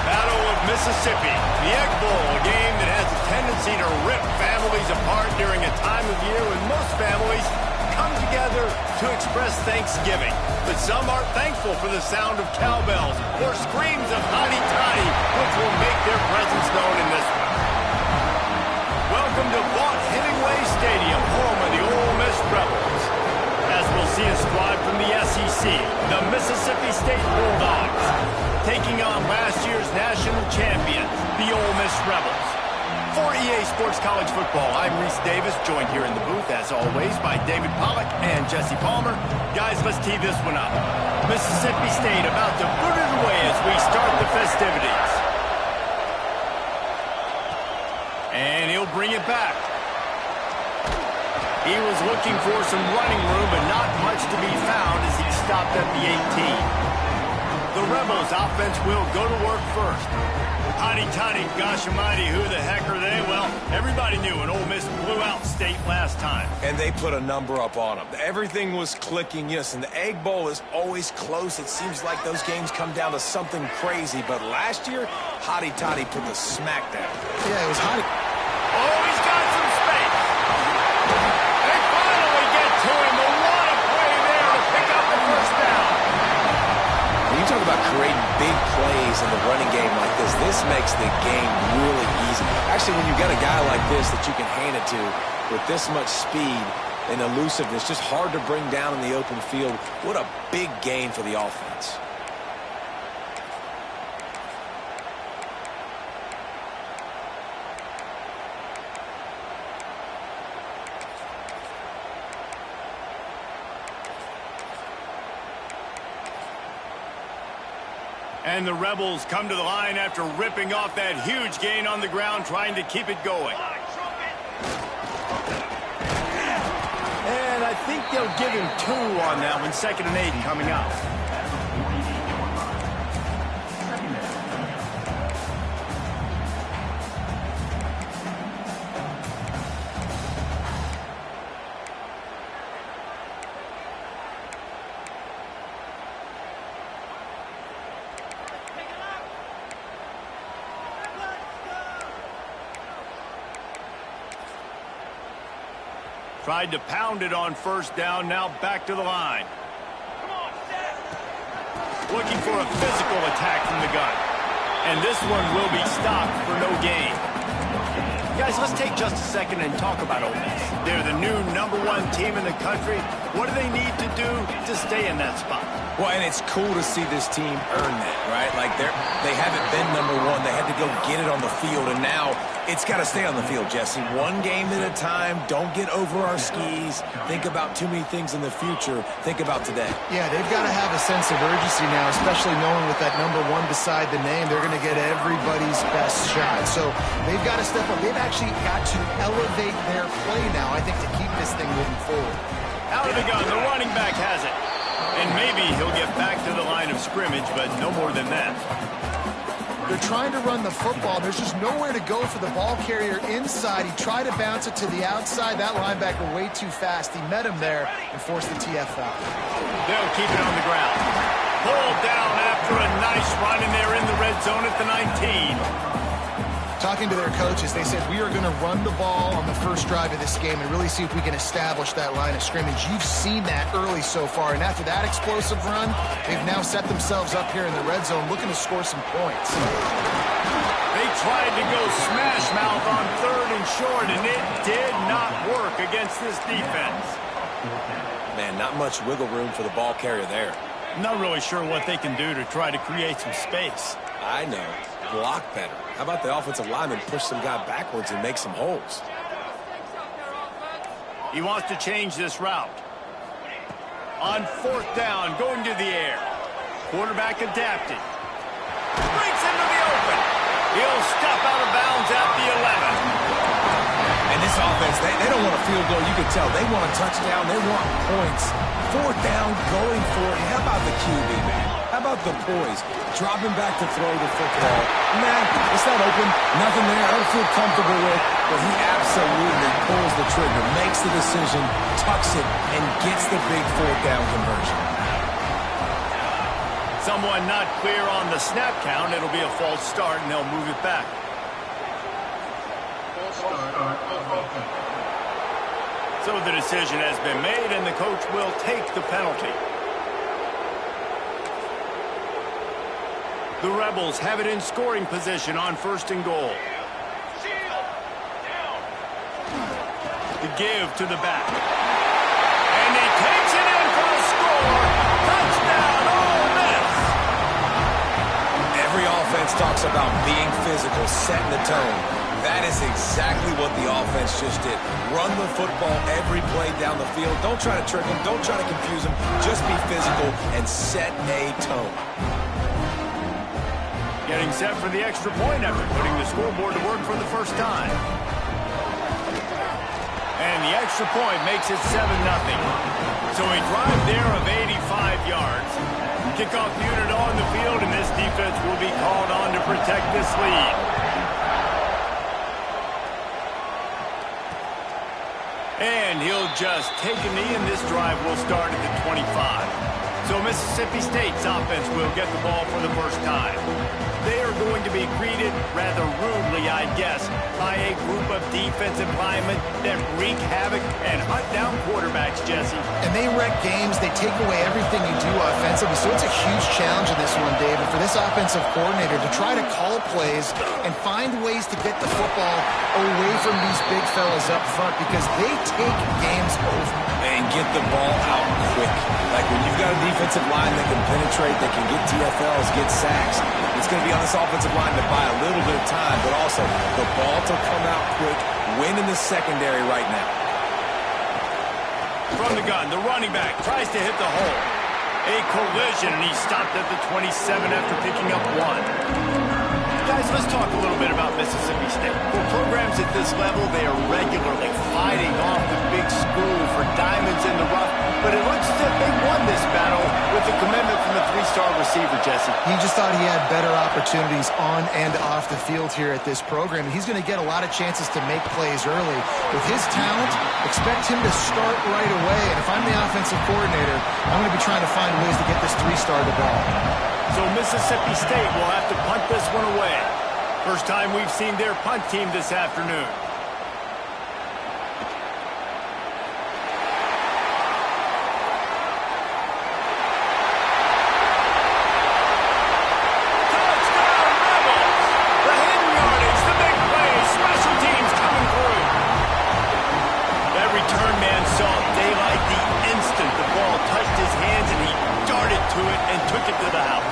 Battle of Mississippi, the Egg Bowl, a game that has a tendency to rip families apart during a time of year when most families come together to express Thanksgiving. But some aren't thankful for the sound of cowbells or screams of hotty toddy, which will make their presence known in this one. Welcome to Vaught-Hemingway Stadium, home of the Ole Miss Rebels. As we'll see a squad from the SEC, the Mississippi State Bulldogs, taking on last year's national champion, the Ole Miss Rebels. For EA Sports College Football, I'm Reese Davis, joined here in the booth, as always, by David Pollack and Jesse Palmer. Guys, let's tee this one up. Mississippi State about to boot it away as we start the festivities. And he'll bring it back. He was looking for some running room, but not much to be found as he stopped at the 18. The Rebels offense will go to work first. Hotty toddy, gosh almighty, who the heck are they? Well, everybody knew an Ole Miss blew out State last time. And they put a number up on them. Everything was clicking, yes, and the Egg Bowl is always close. It seems like those games come down to something crazy. But last year, Hotty Toddy put the smack down. Yeah, it was Hotty. Oh, he's got some space. They finally get to him. A lot of play there to pick up the first down. When you talk about creating big plays in the running game like this makes the game really easy. Actually, when you've got a guy like this that you can hand it to with this much speed and elusiveness, just hard to bring down in the open field, what a big gain for the offense. And the Rebels come to the line after ripping off that huge gain on the ground, trying to keep it going. And I think they'll give him 2 on that one, 2nd and 8 coming up. Tried to pound it on first down, now back to the line. Looking for a physical attack from the gun. And this one will be stopped for no gain. Guys, let's take just a second and talk about Ole Miss. They're the new #1 team in the country. What do they need to do to stay in that spot? Well, and it's cool to see this team earn that, right? Like they haven't been #1. They had to go get it on the field, and now it's got to stay on the field, Jesse. One game at a time. Don't get over our skis. Think about too many things in the future. Think about today. Yeah, they've got to have a sense of urgency now, especially knowing with that #1 beside the name, they're going to get everybody's best shot. So they've got to step up. They've actually got to elevate their play now, I think, to keep this thing moving forward. Out of the gun, the running back has it. And maybe he'll get back to the line of scrimmage, but no more than that. They're trying to run the football. There's just nowhere to go for the ball carrier inside. He tried to bounce it to the outside. That linebacker way too fast. He met him there and forced the TFL. They'll keep it on the ground. Pulled down after a nice run, and they're in the red zone at the 19. Talking to their coaches, they said, we are going to run the ball on the first drive of this game and really see if we can establish that line of scrimmage. You've seen that early so far, and after that explosive run, they've now set themselves up here in the red zone looking to score some points. They tried to go smash mouth on 3rd and short, and it did not work against this defense. Man, not much wiggle room for the ball carrier there. Not really sure what they can do to try to create some space. I know. Block better. How about the offensive lineman push some guy backwards and make some holes? He wants to change this route. On 4th down, going to the air. Quarterback adapted. Breaks into the open. He'll step out of bounds at the 11. And this offense, they don't want a field goal. You can tell they want a touchdown. They want points. 4th down, going for it. How about the QB, man? How about the poise? Dropping back to throw the football. Man, it's not open. Nothing there. I don't feel comfortable with. But he absolutely pulls the trigger, makes the decision, tucks it, and gets the big 4th down conversion. Someone not clear on the snap count. It'll be a false start, and they'll move it back. So the decision has been made, and the coach will take the penalty. The Rebels have it in scoring position on 1st and goal. The give to the back. And he takes it in for a score. Touchdown, Ole Miss. Every offense talks about being physical, setting the tone. That is exactly what the offense just did. Run the football every play down the field. Don't try to trick them. Don't try to confuse them. Just be physical and set a tone. Getting set for the extra point after putting the scoreboard to work for the first time. And the extra point makes it 7-0. So a drive there of 85 yards. Kickoff unit on the field, and this defense will be called on to protect this lead. And he'll just take a knee, and this drive will start at the 25. So Mississippi State's offense will get the ball for the first time. They are going to be greeted rather rudely, I guess, by a group of defensive linemen that wreak havoc and hunt down quarterbacks, Jesse. And they wreck games. They take away everything you do offensively. So it's a huge challenge in this one, David, for this offensive coordinator to try to call plays and find ways to get the football away from these big fellas up front, because they take games over. And get the ball out quick. Like when you've got a defensive line that can penetrate, that can get TFLs, get sacks, it's going to be on this offensive line to buy a little bit of time, but also the ball to come out quick, win in the secondary right now. From the gun, the running back tries to hit the hole. A collision, and he stopped at the 27 after picking up 1. Guys, let's talk a little bit about Mississippi State. For programs at this level, they are regularly fighting off the big school for diamonds in the rough, but it looks as if they won this battle with the commitment from the 3-star receiver, Jesse. He just thought he had better opportunities on and off the field here at this program. He's going to get a lot of chances to make plays early. With his talent, expect him to start right away, and if I'm the offensive coordinator, I'm going to be trying to find ways to get this 3-star the ball. So Mississippi State will have to punt this one away. First time we've seen their punt team this afternoon. Touchdown, Rebels! The hidden yardage, the big play, special teams coming through. That return man saw daylight the instant the ball touched his hands, and he darted to it and took it to the house.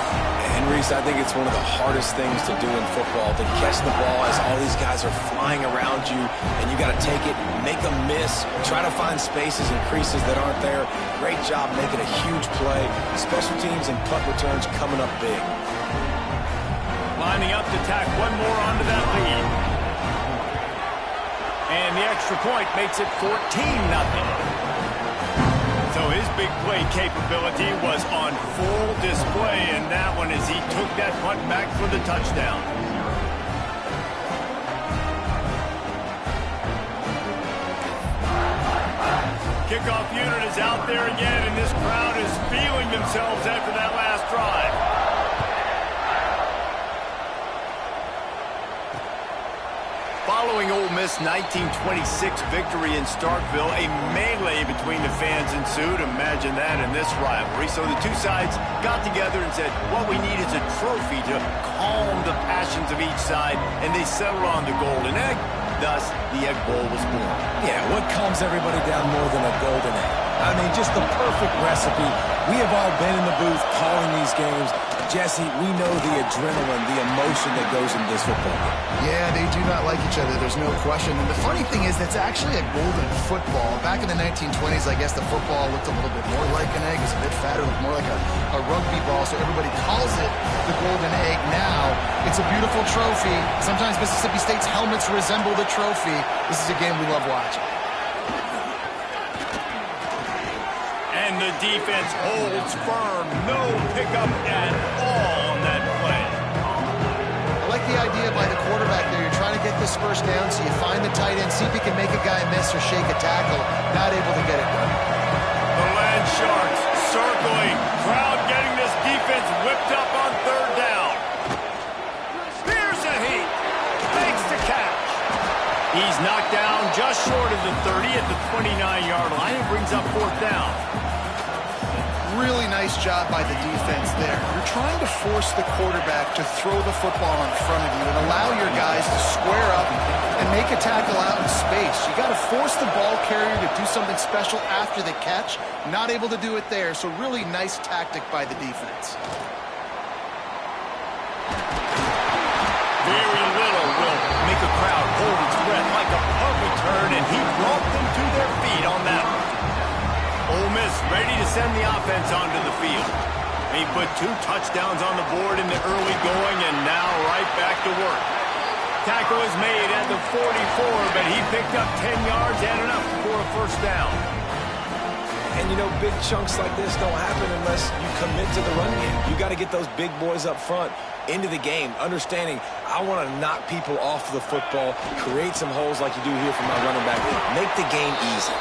And Reese, I think it's one of the hardest things to do in football, to catch the ball as all these guys are flying around you, and you got to take it, make a miss, try to find spaces and creases that aren't there. Great job making a huge play. Special teams and punt returns coming up big. Lining up to tack one more onto that lead. And the extra point makes it 14-0. So his big play capability was on full display in that one as he took that punt back for the touchdown. Kickoff unit is out there again, and this crowd is feeling themselves after that last drive. Following Ole Miss' 1926 victory in Starkville, a melee between the fans ensued. Imagine that in this rivalry. So the two sides got together and said, what we need is a trophy to calm the passions of each side, and they settled on the Golden Egg. Thus, the Egg Bowl was born. Yeah, what calms everybody down more than a golden egg? I mean, just the perfect recipe. We have all been in the booth calling these games. Jesse, we know the adrenaline, the emotion that goes into this football game. Yeah, they do not like each other, there's no question. And the funny thing is, that's actually a golden football. Back in the 1920s, I guess the football looked a little bit more like an egg. It's a bit fatter, looked more like a rugby ball, so everybody calls it the golden egg now. It's a beautiful trophy. Sometimes Mississippi State's helmets resemble the trophy. This is a game we love watching. And the defense holds firm. No pickup at all on that play. I like the idea by the quarterback there. You're trying to get this first down, so you find the tight end, see if he can make a guy miss or shake a tackle. Not able to get it done. The Land Sharks circling. Crowd getting this defense whipped up on third down. Here's a heat. Makes the catch. He's knocked down just short of the 30 at the 29-yard line and brings up fourth down. Really nice job by the defense there. You're trying to force the quarterback to throw the football in front of you and allow your guys to square up and make a tackle out in space. You got to force the ball carrier to do something special after the catch. Not able to do it there, so really nice tactic by the defense. Very little will make a crowd hold its breath like a punt return, and he brought them to their feet on that one. Ole Miss ready to send the offense onto the field. He put 2 touchdowns on the board in the early going, and now right back to work. Tackle is made at the 44, but he picked up 10 yards and enough for a first down. And, you know, big chunks like this don't happen unless you commit to the run game. You got to get those big boys up front into the game, understanding I want to knock people off the football, create some holes like you do here for my running back, make the game easy.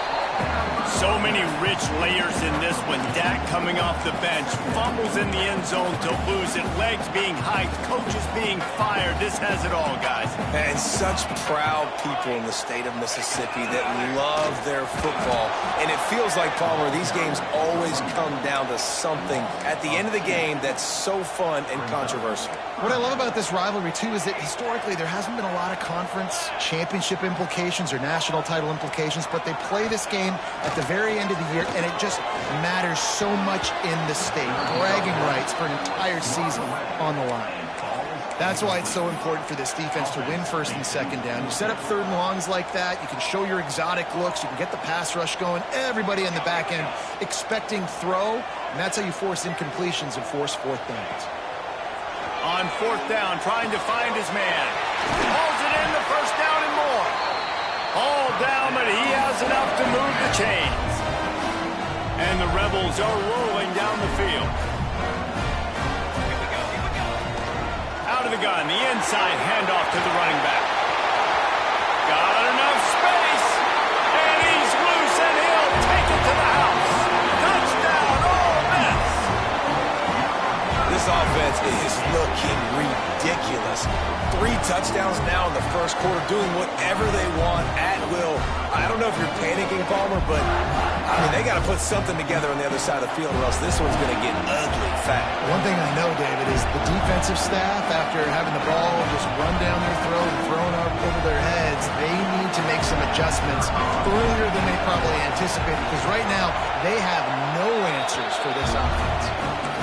So many rich layers in this one. Dak coming off the bench, fumbles in the end zone to lose it, legs being hiked, coaches being fired. This has it all, guys. And such proud people in the state of Mississippi that love their football. And it feels like, Palmer, these games always come down to something at the end of the game that's so fun and controversial. What I love about this rivalry, too, is that historically there hasn't been a lot of conference championship implications or national title implications, but they play this game at the very end of the year, and it just matters so much in the state. Bragging rights for an entire season on the line. That's why it's so important for this defense to win first and second down. You set up third and longs like that, you can show your exotic looks, you can get the pass rush going, everybody in the back end expecting throw, and that's how you force incompletions and force fourth downs. On fourth down, trying to find his man. Hauls it in, the first down and more. All down, but he has enough to move the chains. And the Rebels are rolling down the field. Out of the gun, the inside handoff to the running back. Got enough space, and he's loose, and he'll take it to the house. Touchdown, Ole Miss. This offense is looking ridiculous. 3 touchdowns now in the first quarter, doing whatever they want at will. I don't know if you're panicking, Palmer, but I mean, they got to put something together on the other side of the field, or else this one's going to get ugly fast. One thing I know, David, is the defensive staff, after having the ball just run down their throat and thrown up over their heads, they need to make some adjustments earlier than they probably anticipated, because right now they have no answers for this offense.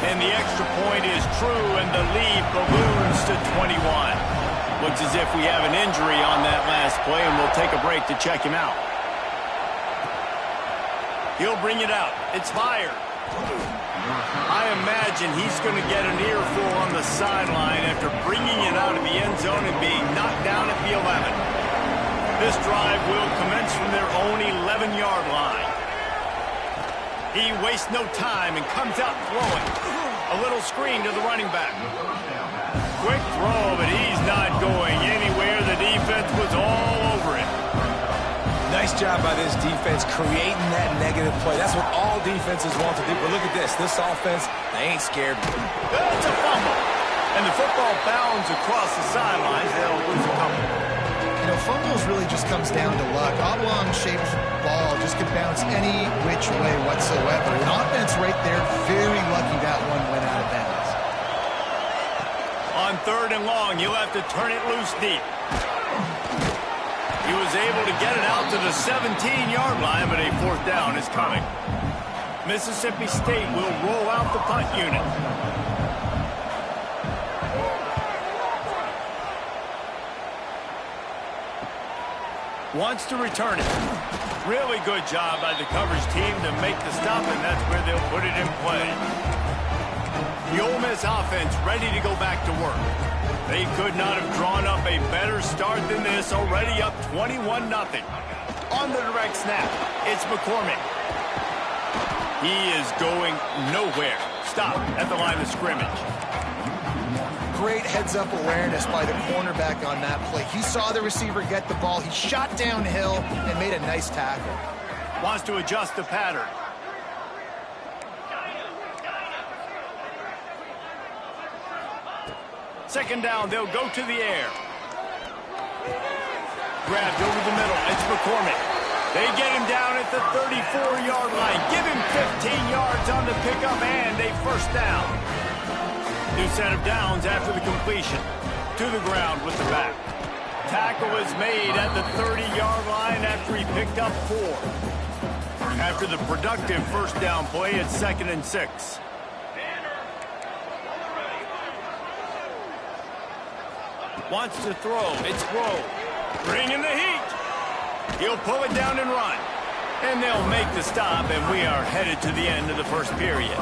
And the extra point is true, and the lead balloons to 21. Looks as if we have an injury on that last play, and we'll take a break to check him out. He'll bring it out. It's fired. I imagine he's going to get an earful on the sideline after bringing it out of the end zone and being knocked down at the 11. This drive will commence from their own 11-yard line. He wastes no time and comes out throwing. A little screen to the running back. Quick throw, but he's not going anywhere. The defense was all over it. Nice job by this defense creating that negative play. That's what all defenses want to do. But look at this. This offense, they ain't scared. That's a fumble. And the football bounds across the sidelines. They'll lose a couple. You know, fumbles really just comes down to luck. Oblong-shaped ball just can bounce any which way whatsoever. An offense right there, very lucky that one went out of bounds. On third and long, you'll have to turn it loose deep. He was able to get it out to the 17-yard line, but a fourth down is coming. Mississippi State will roll out the punt unit. Wants to return it. Really good job by the coverage team to make the stop, and that's where they'll put it in play. The Ole Miss offense ready to go back to work. They could not have drawn up a better start than this, already up 21-0. On the direct snap, it's McCormick. He is going nowhere. Stop at the line of scrimmage. Great heads-up awareness by the cornerback on that play. He saw the receiver get the ball. He shot downhill and made a nice tackle. Wants to adjust the pattern. Second down, they'll go to the air. Grabbed over the middle. It's McCormick. They get him down at the 34-yard line. Give him 15 yards on the pickup and a first down. New set of downs after the completion. To the ground with the back. Tackle is made at the 30-yard line after he picked up 4. After the productive first down play, it's 2nd and 6. Wants to throw. It's Rowe. Bringing the heat. He'll pull it down and run. And they'll make the stop, and we are headed to the end of the first period.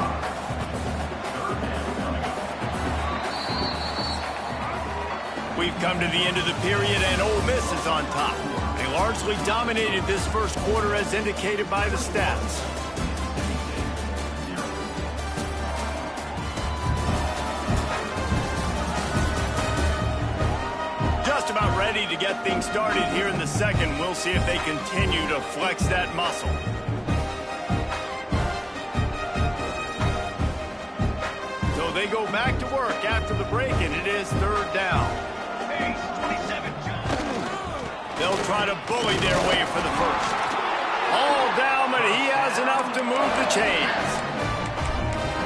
We've come to the end of the period, and Ole Miss is on top. They largely dominated this first quarter as indicated by the stats. Just about ready to get things started here in the second. We'll see if they continue to flex that muscle. So they go back to work after the break, and it is 3rd down. They'll try to bully their way for the first. All down, but he has enough to move the chains.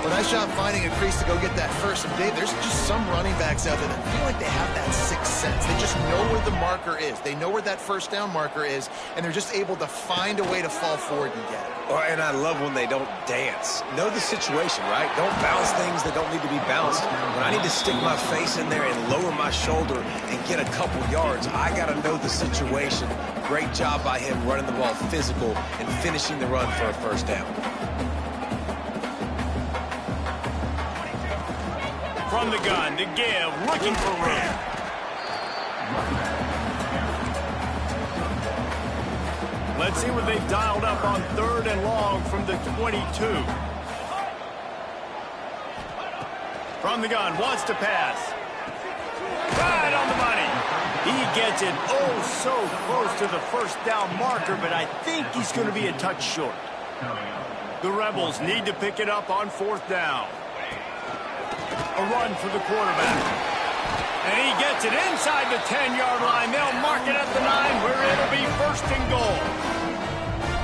Well, nice job finding a crease to go get that first. And Dave, there's just some running backs out there that feel like they have that sixth sense. They just know where the marker is. They know where that first down marker is, and they're just able to find a way to fall forward and get it. Oh, and I love when they don't dance. Know the situation, right? Don't bounce things that don't need to be bounced. When I need to stick my face in there and lower my shoulder and get a couple yards, I got to know the situation. Great job by him running the ball physical and finishing the run for a first down. From the gun to give, looking for room. Let's see what they've dialed up on 3rd and long from the 22. From the gun, wants to pass. Right on the money. He gets it oh so close to the first down marker, but I think he's going to be a touch short. The Rebels need to pick it up on 4th down. A run for the quarterback. And he gets it inside the 10-yard line. They'll mark it at the 9 where it'll be 1st and goal.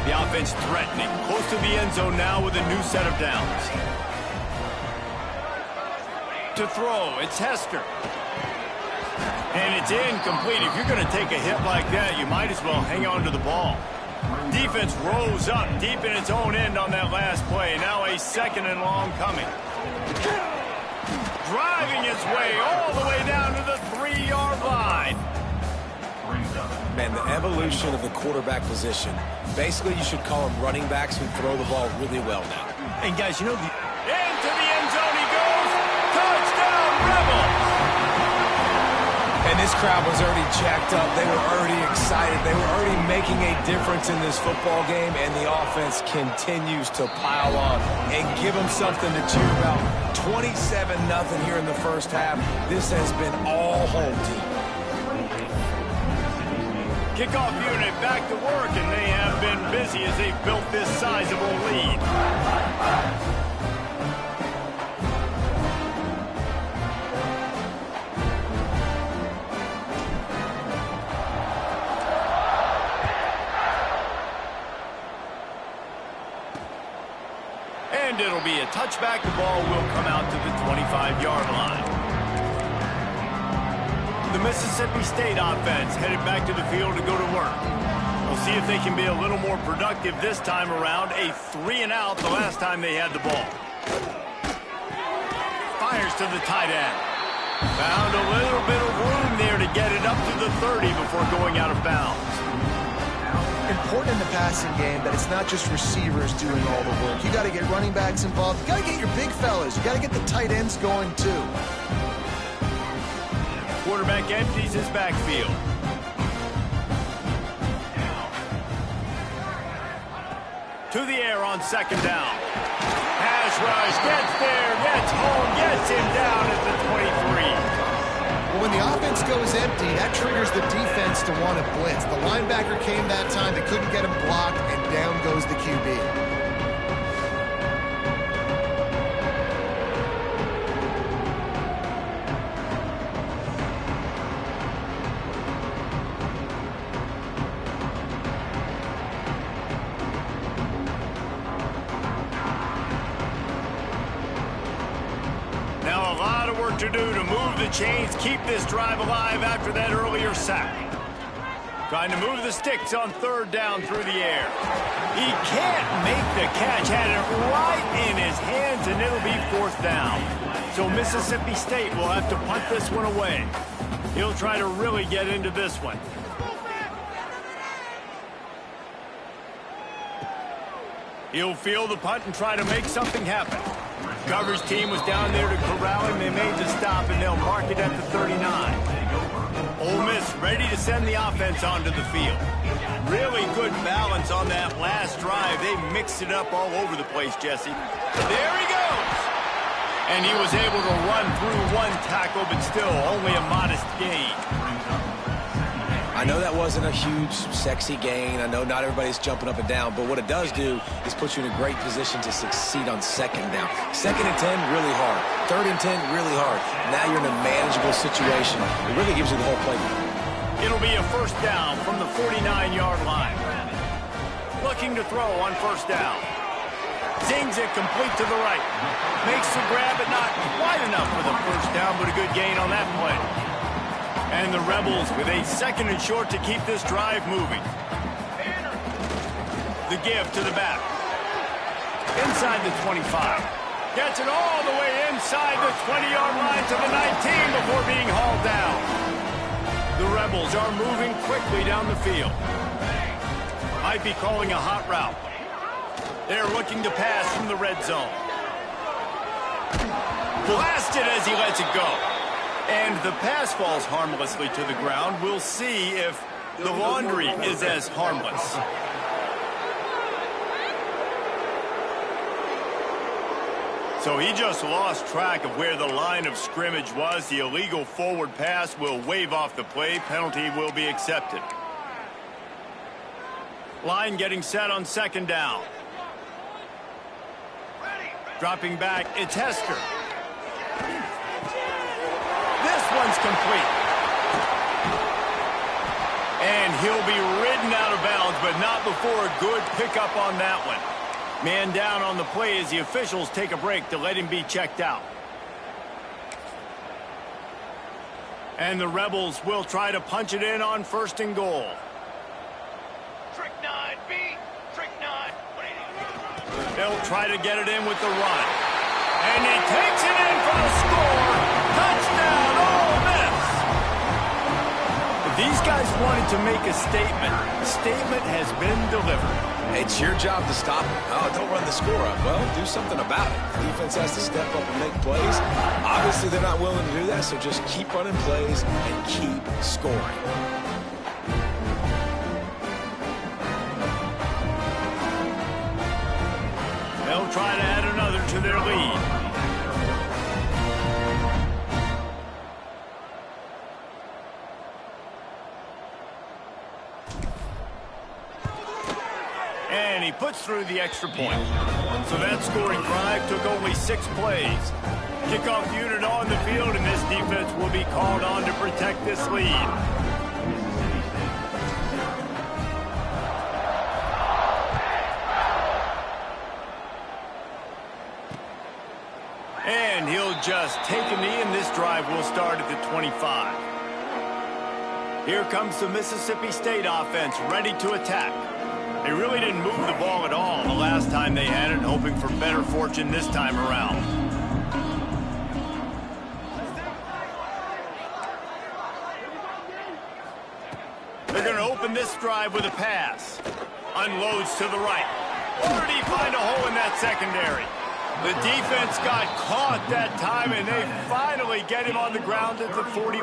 The offense threatening. Close to the end zone now with a new set of downs. To throw, it's Hester. And it's incomplete. If you're going to take a hit like that, you might as well hang on to the ball. Defense rose up deep in its own end on that last play. Now a 2nd and long coming. Driving his way all the way down to the 3-yard line. Man, the evolution of the quarterback position. Basically, you should call them running backs who throw the ball really well now. And guys, you know, into the end zone he goes. Touchdown, Rebels! And this crowd was already jacked up. They were already excited. They were already making a difference in this football game, and the offense continues to pile on and give them something to cheer about. 27-0 here in the first half. This has been all home team. Kickoff unit back to work, and they have been busy as they've built this sizable lead. And it'll be a touchback. The ball will come out to the 25-yard line. The Mississippi State offense headed back to the field to go to work. We'll see if they can be a little more productive this time around. A 3-and-out the last time they had the ball. Fires to the tight end. Found a little bit of room there to get it up to the 30 before going out of bounds. Important in the passing game that it's not just receivers doing all the work. You got to get running backs involved. You got to get your big fellas. You got to get the tight ends going too. Quarterback empties his backfield. To the air on 2nd down. Pass rush, gets there, gets home, gets him down at the 23. Well, when the offense goes empty, that triggers the defense to want to blitz. The linebacker came that time. They couldn't get him blocked, and down goes the QB. looking to do to move the chains, keep this drive alive after that earlier sack. Trying to move the sticks on third down through the air. He can't make the catch. Had it right in his hands, and it'll be fourth down. So Mississippi State will have to punt this one away. He'll try to really get into this one. He'll field the punt and try to make something happen. Coverage team was down there to corral him. They made the stop, and they'll mark it at the 39. Ole Miss ready to send the offense onto the field. Really good balance on that last drive. They mixed it up all over the place, Jesse. There he goes. And he was able to run through one tackle, but still only a modest gain. I know that wasn't a huge, sexy gain. I know not everybody's jumping up and down, but what it does do is put you in a great position to succeed on second down. 2nd and 10, really hard. 3rd and 10, really hard. Now you're in a manageable situation. It really gives you the whole playbook. It'll be a first down from the 49-yard line. Looking to throw on first down. Zings it complete to the right. Makes the grab, but not quite enough for the first down, but a good gain on that play. And the Rebels with a 2nd and short to keep this drive moving. The give to the back. Inside the 25. Gets it all the way inside the 20-yard line to the 19 before being hauled down. The Rebels are moving quickly down the field. Might be calling a hot route. They're looking to pass from the red zone. Blasted as he lets it go. And the pass falls harmlessly to the ground. We'll see if the laundry is as harmless. So he just lost track of where the line of scrimmage was. The illegal forward pass will wave off the play. Penalty will be accepted. Line getting set on 2nd down. Dropping back, it's Hester. This one's complete. And he'll be ridden out of bounds, but not before a good pickup on that one. Man down on the play as the officials take a break to let him be checked out. And the Rebels will try to punch it in on 1st and goal. Trick 9, B. Trick 9. They'll try to get it in with the run. And he takes it in for the score. Touchdown, Ole Miss. If these guys wanted to make a statement, the statement has been delivered. It's your job to stop them. Oh, don't run the score up. Well, do something about it. The defense has to step up and make plays. Obviously, they're not willing to do that, so just keep running plays and keep scoring. They'll try to add another to their lead. And he puts through the extra point. So that scoring drive took only 6 plays. Kickoff unit on the field, and this defense will be called on to protect this lead. And he'll just take a knee, and this drive will start at the 25. Here comes the Mississippi State offense, ready to attack. They really didn't move the ball at all the last time they had it, hoping for better fortune this time around. They're going to open this drive with a pass. Unloads to the right. Or did he find a hole in that secondary? The defense got caught that time, and they finally get him on the ground at the 41.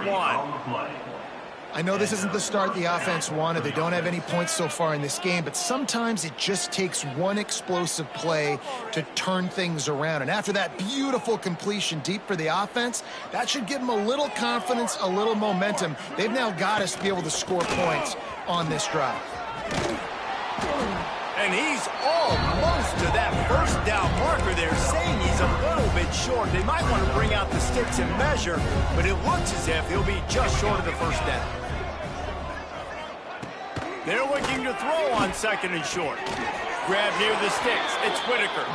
I know this isn't the start the offense wanted. They don't have any points so far in this game, but sometimes it just takes one explosive play to turn things around. And after that beautiful completion deep for the offense, that should give them a little confidence, a little momentum. They've now got us to be able to score points on this drive. And he's almost to that first down marker there, saying he's a little bit short. They might want to bring out the sticks and measure, but it looks as if he'll be just short of the first down. They're looking to throw on 2nd and short. Grab near the sticks. It's Whitaker.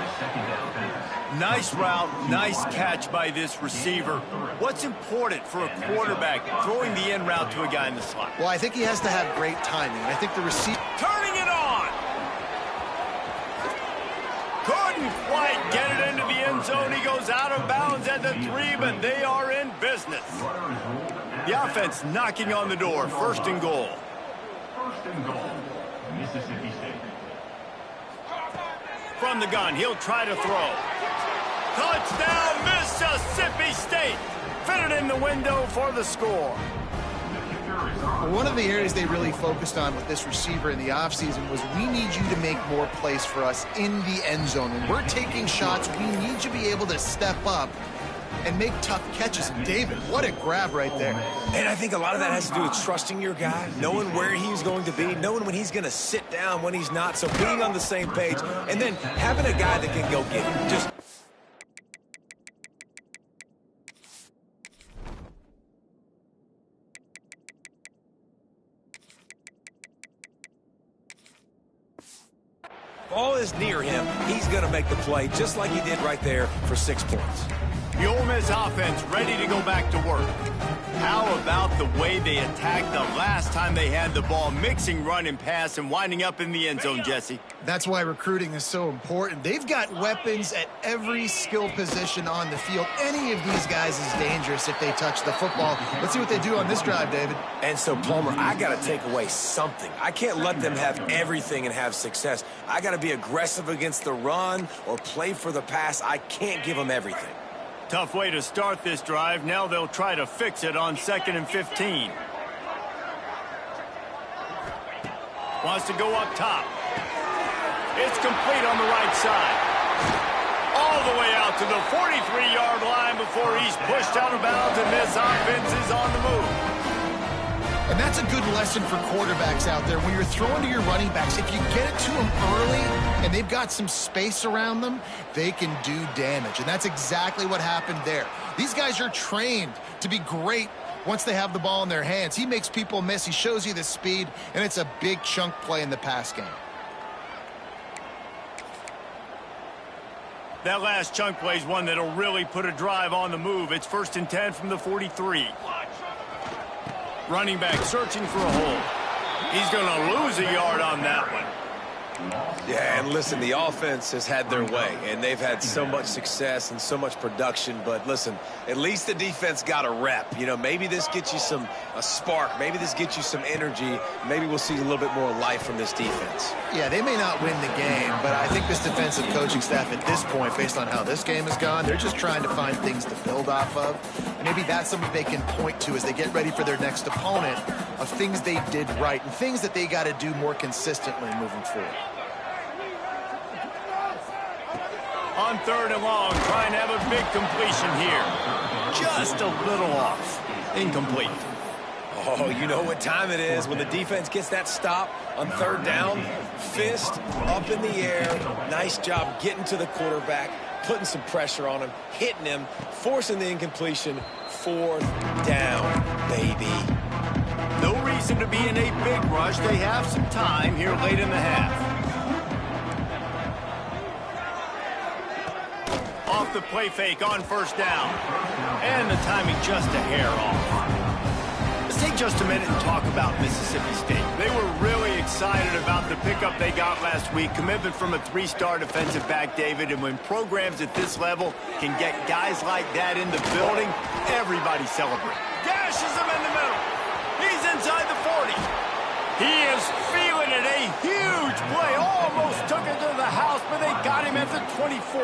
Nice route, nice catch by this receiver. What's important for a quarterback throwing the in route to a guy in the slot? Well, I think he has to have great timing. I think the receiver... Turning it on! Couldn't quite get it into the end zone. He goes out of bounds at the 3, but they are in business. The offense knocking on the door. First and goal. First and goal, Mississippi State. From the gun, he'll try to throw. Touchdown, Mississippi State. Fitted in the window for the score. One of the areas they really focused on with this receiver in the offseason was we need you to make more plays for us in the end zone. When we're taking shots, we need you to be able to step up and make tough catches. And David, what a grab right there. And I think a lot of that has to do with trusting your guy, knowing where he's going to be, knowing when he's going to sit down, when he's not. So being on the same page, and then having a guy that can go get him. Just ball is near him, he's going to make the play just like he did right there for 6 points. The Ole Miss offense ready to go back to work. How about the way they attacked the last time they had the ball, mixing run and pass and winding up in the end zone, Jesse? That's why recruiting is so important. They've got weapons at every skill position on the field. Any of these guys is dangerous if they touch the football. Let's see what they do on this drive, David. And so, Palmer, I got to take away something. I can't let them have everything and have success. I got to be aggressive against the run or play for the pass. I can't give them everything. Tough way to start this drive. Now they'll try to fix it on 2nd and 15. Wants to go up top. It's complete on the right side. All the way out to the 43-yard line before he's pushed out of bounds, and this offense is on the move. And that's a good lesson for quarterbacks out there. When you're throwing to your running backs, if you get it to them early and they've got some space around them, they can do damage. And that's exactly what happened there. These guys are trained to be great once they have the ball in their hands. He makes people miss. He shows you the speed, and it's a big chunk play in the pass game. That last chunk play is one that'll really put a drive on the move. It's 1st and 10 from the 43. Running back searching for a hole. He's going to lose a yard on that one. Yeah, and listen, the offense has had their way, and they've had so much success and so much production. But listen, at least the defense got a rep. You know, maybe this gets you a spark. Maybe this gets you some energy. Maybe we'll see a little bit more life from this defense. Yeah, they may not win the game, but I think this defensive coaching staff at this point, based on how this game has gone, they're just trying to find things to build off of. And maybe that's something they can point to as they get ready for their next opponent of things they did right and things that they got to do more consistently moving forward. On 3rd and long, trying to have a big completion here. Just a little off. Incomplete. Oh, you know what time it is when the defense gets that stop on 3rd down. Fist up in the air. Nice job getting to the quarterback, putting some pressure on him, hitting him, forcing the incompletion. 4th down, baby. No reason to be in a big rush. They have some time here late in the half. Off the play fake on 1st down. And the timing just a hair off. Let's take just a minute and talk about Mississippi State. They were really excited about the pickup they got last week. Commitment from a 3-star defensive back, David. And when programs at this level can get guys like that in the building, everybody celebrates. Gashes him in the middle. He's inside the 40. He is feeling it. A huge play. Almost took it to the house, but they got him at the 24.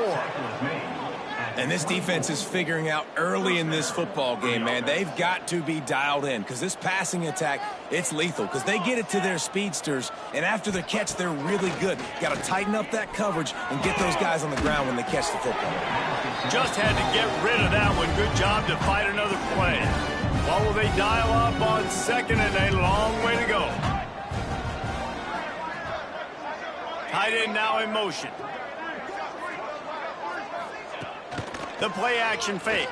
And this defense is figuring out early in this football game, man. They've got to be dialed in because this passing attack, it's lethal because they get it to their speedsters, and after the catch, they're really good. Got to tighten up that coverage and get those guys on the ground when they catch the football. Just had to get rid of that one. Good job to fight another play. What will they dial up on 2nd and a long way to go? Tight end now in motion. The play-action fake.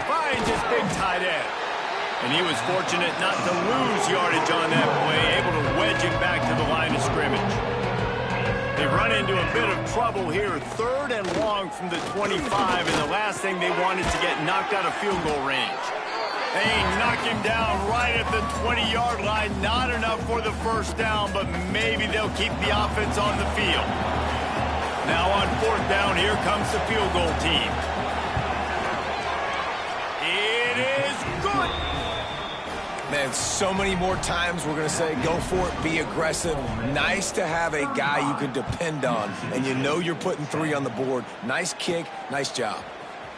Finds his big tight end. And he was fortunate not to lose yardage on that play, able to wedge it back to the line of scrimmage. They run into a bit of trouble here. 3rd and long from the 25, and the last thing they want is to get knocked out of field goal range. They knock him down right at the 20-yard line. Not enough for the first down, but maybe they'll keep the offense on the field. Now on 4th down, here comes the field goal team. It is good. Man, so many more times we're going to say go for it, be aggressive. Nice to have a guy you can depend on, and you know you're putting 3 on the board. Nice kick, nice job.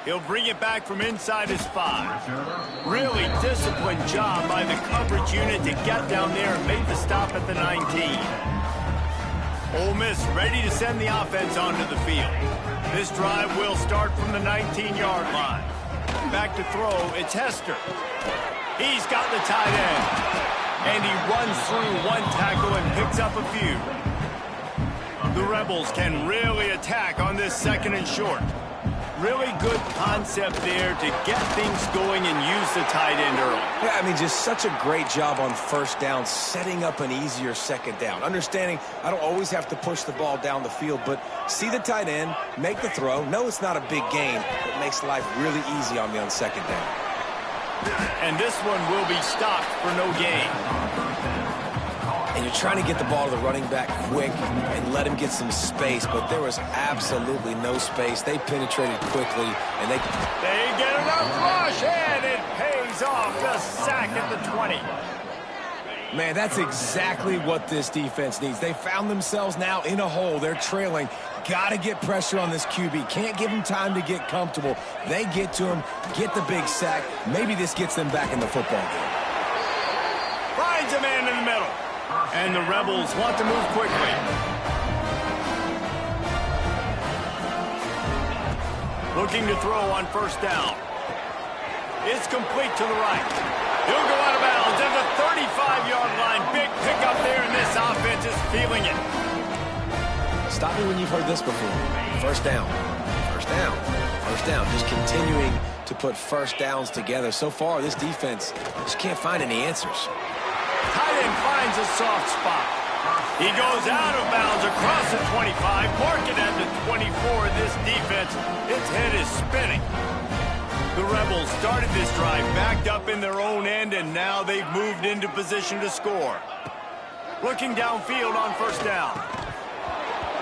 He'll bring it back from inside his 5. Really disciplined job by the coverage unit to get down there and make the stop at the 19. Ole Miss ready to send the offense onto the field. This drive will start from the 19-yard line. Back to throw, it's Hester. He's got the tight end. And he runs through 1 tackle and picks up a few. The Rebels can really attack on this 2nd and short. Really good concept there to get things going and use the tight end early. Yeah, I mean, just such a great job on 1st down, setting up an easier 2nd down. Understanding I don't always have to push the ball down the field, but see the tight end, make the throw. No, it's not a big gain, but makes life really easy on me on 2nd down. And this one will be stopped for no gain. And you're trying to get the ball to the running back quick and let him get some space, but there was absolutely no space. They penetrated quickly, and they get enough rush, and it pays off. The sack at the 20. Man, that's exactly what this defense needs. They found themselves now in a hole. They're trailing. Got to get pressure on this QB. Can't give him time to get comfortable. They get to him, get the big sack. Maybe this gets them back in the football game. Finds a man in the middle. And the Rebels want to move quickly. Looking to throw on 1st down. It's complete to the right. He'll go out of bounds at the 35-yard line. Big pickup there, and this offense is feeling it. Stop me when you've heard this before. 1st down. 1st down. 1st down. Just continuing to put 1st downs together. So far, this defense just can't find any answers. Tight end finds a soft spot. He goes out of bounds across the 25, mark it at the 24. This defense, its head is spinning. The Rebels started this drive backed up in their own end, and now they've moved into position to score. Looking downfield on 1st down.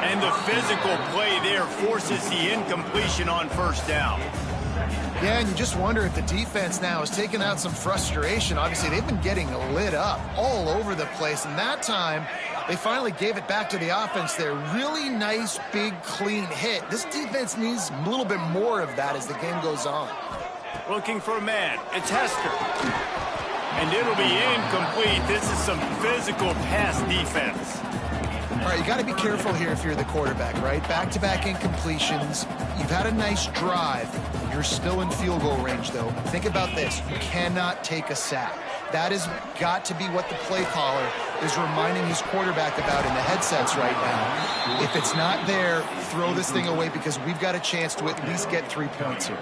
And the physical play there forces the incompletion on 1st down. Yeah, and you just wonder if the defense now has taken out some frustration. Obviously, they've been getting lit up all over the place, and that time they finally gave it back to the offense there. Really nice, big, clean hit. This defense needs a little bit more of that as the game goes on. Looking for a man. It's Hester. And it'll be incomplete. This is some physical pass defense. All right, you got to be careful here if you're the quarterback, right? Back-to-back incompletions. You've had a nice drive. You're still in field goal range, though. Think about this. You cannot take a sack. That has got to be what the play caller is reminding his quarterback about in the headsets right now. If it's not there, throw this thing away because we've got a chance to at least get 3 points here.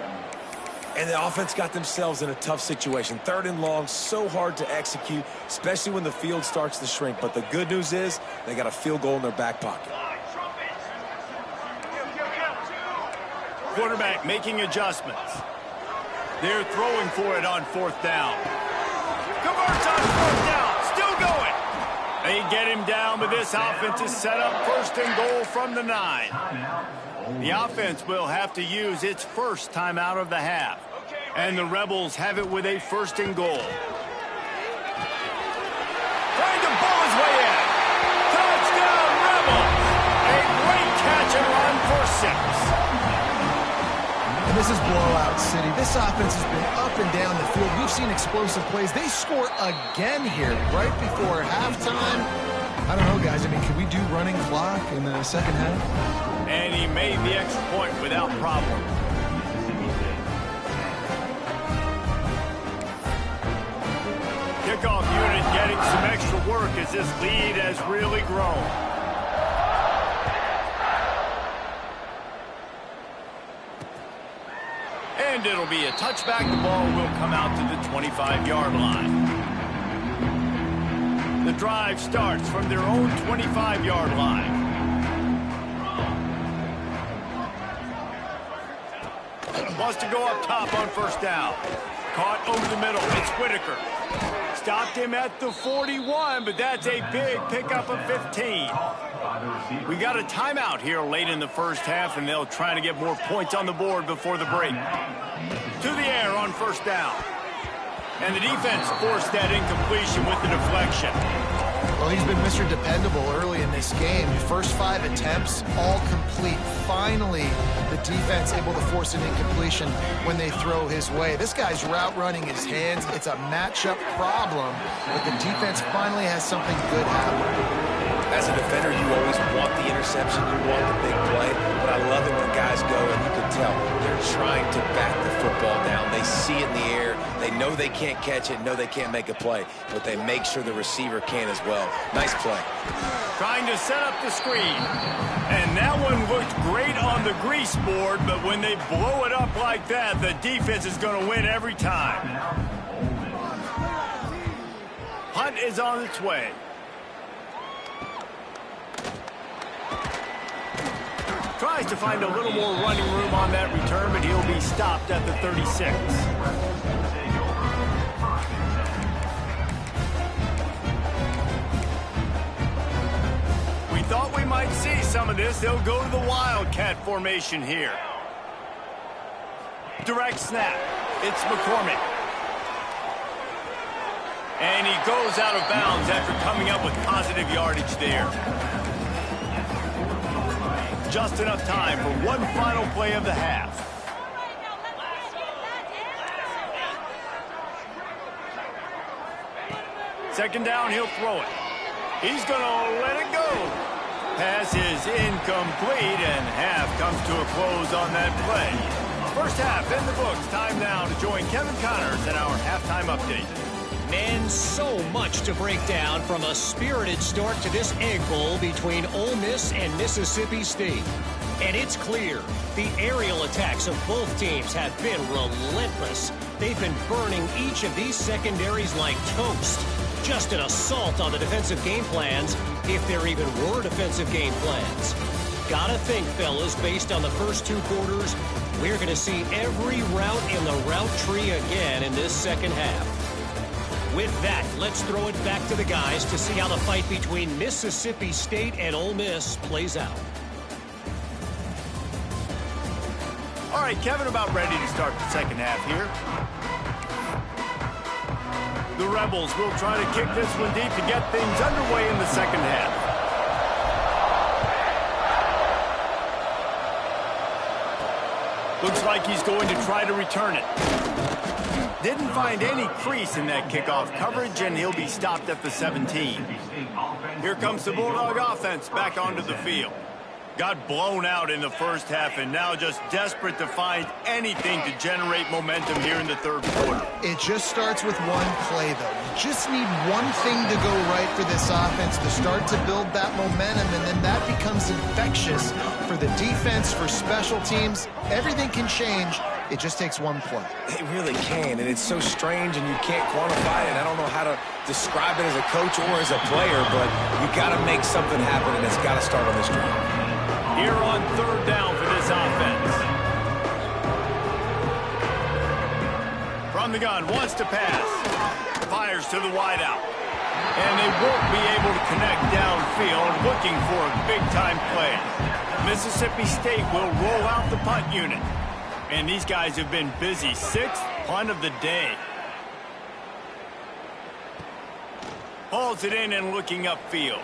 And the offense got themselves in a tough situation. 3rd and long, so hard to execute, especially when the field starts to shrink. But the good news is they got a field goal in their back pocket. Quarterback making adjustments. They're throwing for it on 4th down. Converts on 4th down. Still going. They get him down, but this offense is set up 1st and goal from the 9. The offense will have to use its first timeout of the half. And the Rebels have it with a 1st and goal. Trying to pull his way in. Touchdown, Rebels! A great catch and run for 6. And this is blowout city. This offense has been up and down the field. We've seen explosive plays. They score again here right before halftime. I don't know, guys. I mean, can we do running clock in the 2nd half? And he made the extra point without problem. Kickoff unit getting some extra work as this lead has really grown. And it'll be a touchback. The ball will come out to the 25-yard line. The drive starts from their own 25-yard line. Wants to go up top on first down. Caught over the middle. It's Whitaker. Stopped him at the 41, but that's a big pickup of 15. We got a timeout here late in the first half, and they'll try to get more points on the board before the break. To the air on first down. And the defense forced that incompletion with the deflection. Well, he's been Mr. Dependable early in this game. First 5 attempts, all complete. Finally, the defense able to force an incompletion when they throw his way. This guy's route running his hands. It's a matchup problem, but the defense finally has something good happen. As a defender, you always want the interception, you want the big play, but I love it when guys go and you can tell they're trying to back the football down. They see it in the air. They know they can't catch it, know they can't make a play, but they make sure the receiver can as well. Nice play. Trying to set up the screen. And that one looked great on the grease board, but when they blow it up like that, the defense is going to win every time. Punt is on its way. Tries to find a little more running room on that return, but he'll be stopped at the 36. We thought we might see some of this. They'll go to the Wildcat formation here. Direct snap. It's McCormick. And he goes out of bounds after coming up with positive yardage there. Just enough time for one final play of the half. Second down, he'll throw it. He's going to let it go. Pass is incomplete, and half comes to a close on that play. First half in the books. Time now to join Kevin Connors in our halftime update. Man, so much to break down from a spirited start to this Egg Bowl between Ole Miss and Mississippi State. And it's clear, the aerial attacks of both teams have been relentless. They've been burning each of these secondaries like toast. Just an assault on the defensive game plans, if there even were defensive game plans. Gotta think, fellas, based on the first 2 quarters, we're going to see every route in the route tree again in this second half. With that, let's throw it back to the guys to see how the fight between Mississippi State and Ole Miss plays out. All right, Kevin, about ready to start the second half here. The Rebels will try to kick this one deep to get things underway in the second half. Looks like he's going to try to return it. Didn't find any crease in that kickoff coverage, and he'll be stopped at the 17. Here comes the Bulldog offense back onto the field. Got blown out in the first half, and now just desperate to find anything to generate momentum here in the third quarter. It just starts with one play, though. You just need one thing to go right for this offense to start to build that momentum, and then that becomes infectious for the defense, for special teams. Everything can change. It just takes one play. It really can, and it's so strange, and you can't quantify it. I don't know how to describe it as a coach or as a player, but you got to make something happen, and it's got to start on this drive. Here on third down for this offense. From the gun, wants to pass. Fires to the wideout. And they won't be able to connect downfield, looking for a big-time play. Mississippi State will roll out the punt unit. And these guys have been busy. 6th punt of the day. Hauls it in and looking upfield.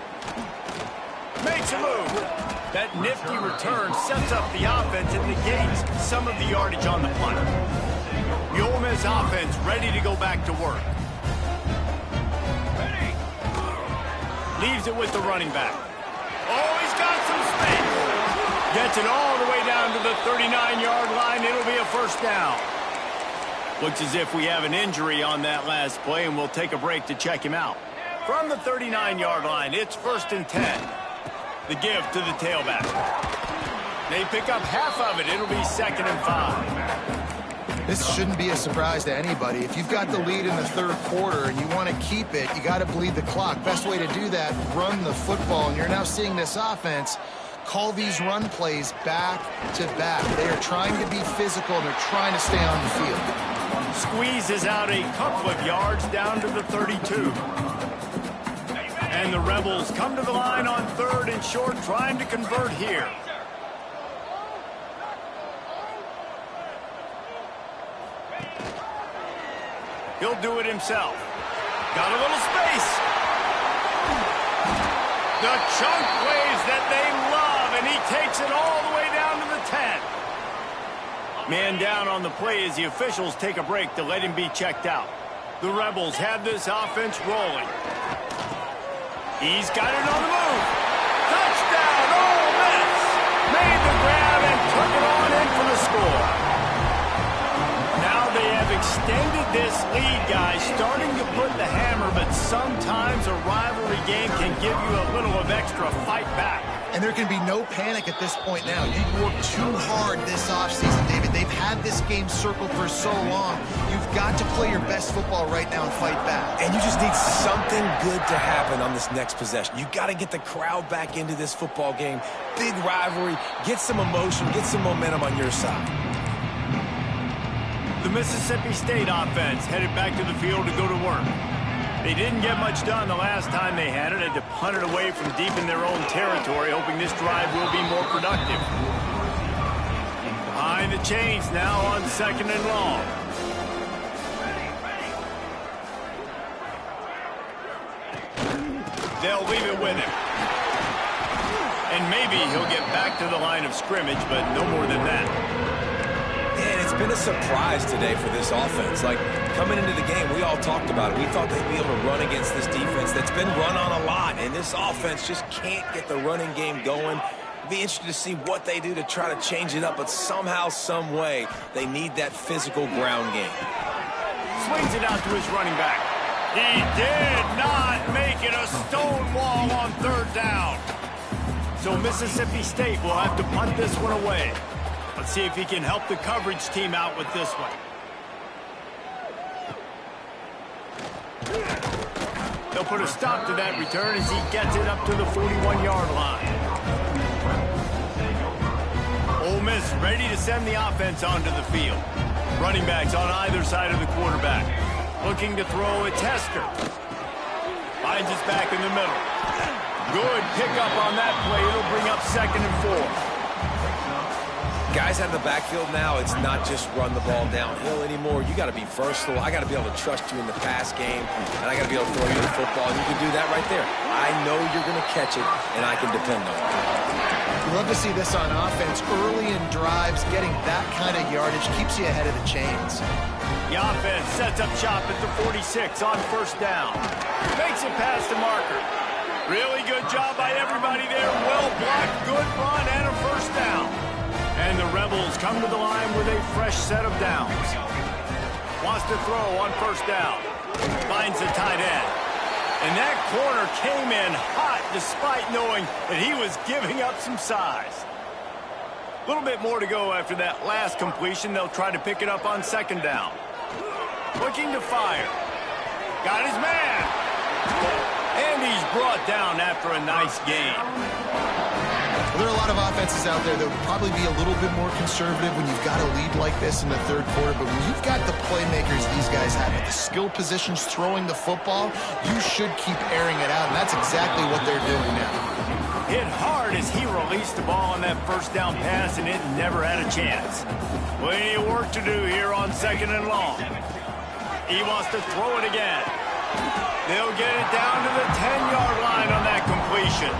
Makes a move. That nifty return sets up the offense and negates some of the yardage on the punt. The Ole Miss offense ready to go back to work. Leaves it with the running back. Oh, he's got some space. Gets it all the way down to the 39-yard line. It'll be a first down. Looks as if we have an injury on that last play, and we'll take a break to check him out. From the 39-yard line, it's 1st and 10. The give to the tailback. They pick up half of it. It'll be 2nd and 5. This shouldn't be a surprise to anybody. If you've got the lead in the third quarter and you want to keep it, you got to bleed the clock. Best way to do that, run the football. And you're now seeing this offense call these run plays back to back. They are trying to be physical, and they're trying to stay on the field. Squeezes out a couple of yards down to the 32. And the Rebels come to the line on 3rd and short, trying to convert here. He'll do it himself. Got a little space. The chunk plays that they love, and he takes it all the way down to the 10. Man down on the play as the officials take a break to let him be checked out. The Rebels have this offense rolling. He's got it on the move. Touchdown, Ole Miss. Made the grab and took it on in for the score. Now they have extended this lead, guys, starting to put the hammer, but sometimes a rivalry game can give you a little of extra fight back. And there can be no panic at this point now. You've worked too hard this offseason, David. They've had this game circled for so long. You've got to play your best football right now and fight back. And you just need something good to happen on this next possession. You got to get the crowd back into this football game. Big rivalry. Get some emotion. Get some momentum on your side. The Mississippi State offense headed back to the field to go to work. They didn't get much done the last time they had it. Had to punt it away from deep in their own territory, hoping this drive will be more productive. Behind the chains now on 2nd and long. They'll leave it with him. And maybe he'll get back to the line of scrimmage, but no more than that. And it's been a surprise today for this offense. Like, coming into the game, we all talked about it. We thought they'd be able to run against this defense that's been run on a lot, and this offense just can't get the running game going. It'd be interesting to see what they do to try to change it up, but somehow, some way, they need that physical ground game. Swings it out to his running back. He did not make it a stone wall on 3rd down. So Mississippi State will have to punt this one away. Let's see if he can help the coverage team out with this one. They'll put a stop to that return as he gets it up to the 41-yard line. Ole Miss ready to send the offense onto the field. Running backs on either side of the quarterback. Looking to throw a tester. Finds his back in the middle. Good pickup on that play. It'll bring up 2nd and 4. Guys out of the backfield now, it's not just run the ball downhill anymore. You got to be versatile. I got to be able to trust you in the pass game, and I got to be able to throw you the football, and you can do that right there. I know you're going to catch it, and I can depend on it. We love to see this on offense. Early in drives, getting that kind of yardage keeps you ahead of the chains. The offense sets up shop at the 46 on 1st down. Makes it past the marker. Really good job by everybody there. Well blocked, good run, and a 1st down. And the Rebels come to the line with a fresh set of downs. Wants to throw on 1st down. Finds the tight end. And that corner came in hot despite knowing that he was giving up some size. A little bit more to go after that last completion. They'll try to pick it up on 2nd down. Looking to fire. Got his man. And he's brought down after a nice game. Well, there are a lot of offenses out there that would probably be a little bit more conservative when you've got a lead like this in the 3rd quarter, but when you've got the playmakers these guys have at the skill positions throwing the football, you should keep airing it out, and that's exactly what they're doing now. Hit hard as he released the ball on that 1st down pass, and it never had a chance. Plenty of work to do here on 2nd and long. He wants to throw it again. They'll get it down to the 10-yard line on that completion.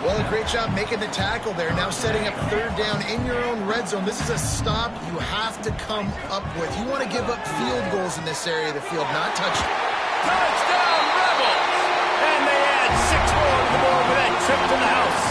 Well, a great job making the tackle there. Now setting up 3rd down in your own red zone. This is a stop you have to come up with. You want to give up field goals in this area of the field, not touchdowns. Touchdown, Rebels! And they add 6 more to the board with that trip to the house.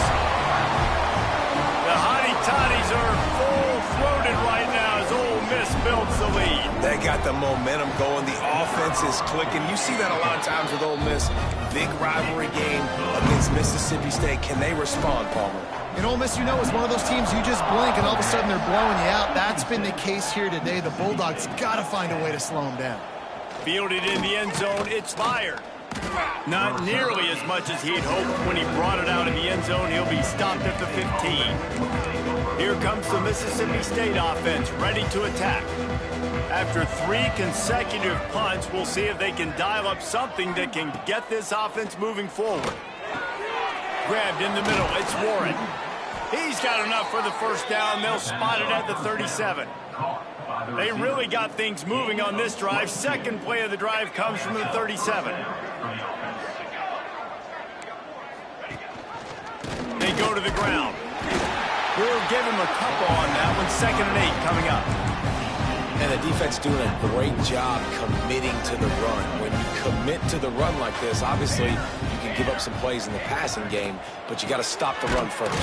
The Hottie Toddies are full-throated right now as Ole Miss builds the lead. They got the momentum going. The offense is clicking. You see that a lot of times with Ole Miss. Big rivalry game against Mississippi State. Can they respond, Palmer? And Ole Miss, you know, is one of those teams you just blink and all of a sudden they're blowing you out. That's been the case here today. The Bulldogs got to find a way to slow them down. Fielded in the end zone. It's fired. Not nearly as much as he'd hoped when he brought it out in the end zone. He'll be stopped at the 15. Here comes the Mississippi State offense, ready to attack. After 3 consecutive punts, we'll see if they can dial up something that can get this offense moving forward. Grabbed in the middle, it's Warren. He's got enough for the first down. They'll spot it at the 37. They really got things moving on this drive. Second play of the drive comes from the 37. They go to the ground. We'll give him a couple on that one. 2nd and 8 coming up. And the defense doing a great job committing to the run. When you commit to the run like this, obviously you can give up some plays in the passing game, but you got to stop the run first.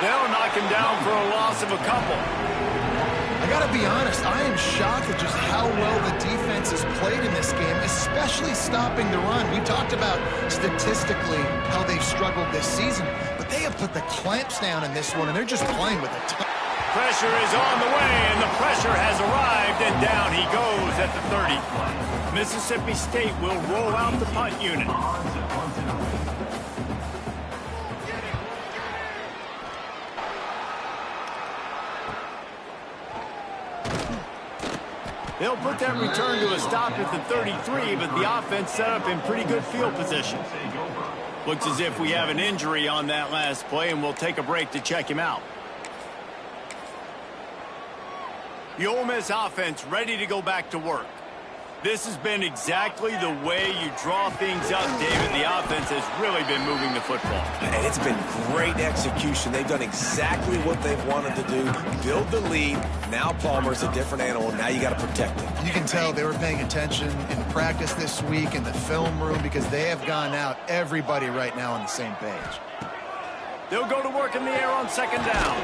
They'll knock him down for a loss of a couple. I got to be honest, I am shocked at just how well the defense has played in this game, especially stopping the run. We talked about statistically how they've struggled this season, but they have put the clamps down in this one, and they're just playing with a ton. Pressure is on the way, and the pressure has arrived, and down he goes at the 30. Mississippi State will roll out the punt unit. They'll put that return to a stop at the 33, but the offense set up in pretty good field position. Looks as if we have an injury on that last play, and we'll take a break to check him out. The Ole Miss offense ready to go back to work. This has been exactly the way you draw things up, David. The offense has really been moving the football. And it's been great execution. They've done exactly what they've wanted to do. Build the lead. Now Palmer's a different animal. Now you got to protect him. You can tell they were paying attention in practice this week in the film room because they have gone out everybody right now on the same page. They'll go to work in the air on 2nd down.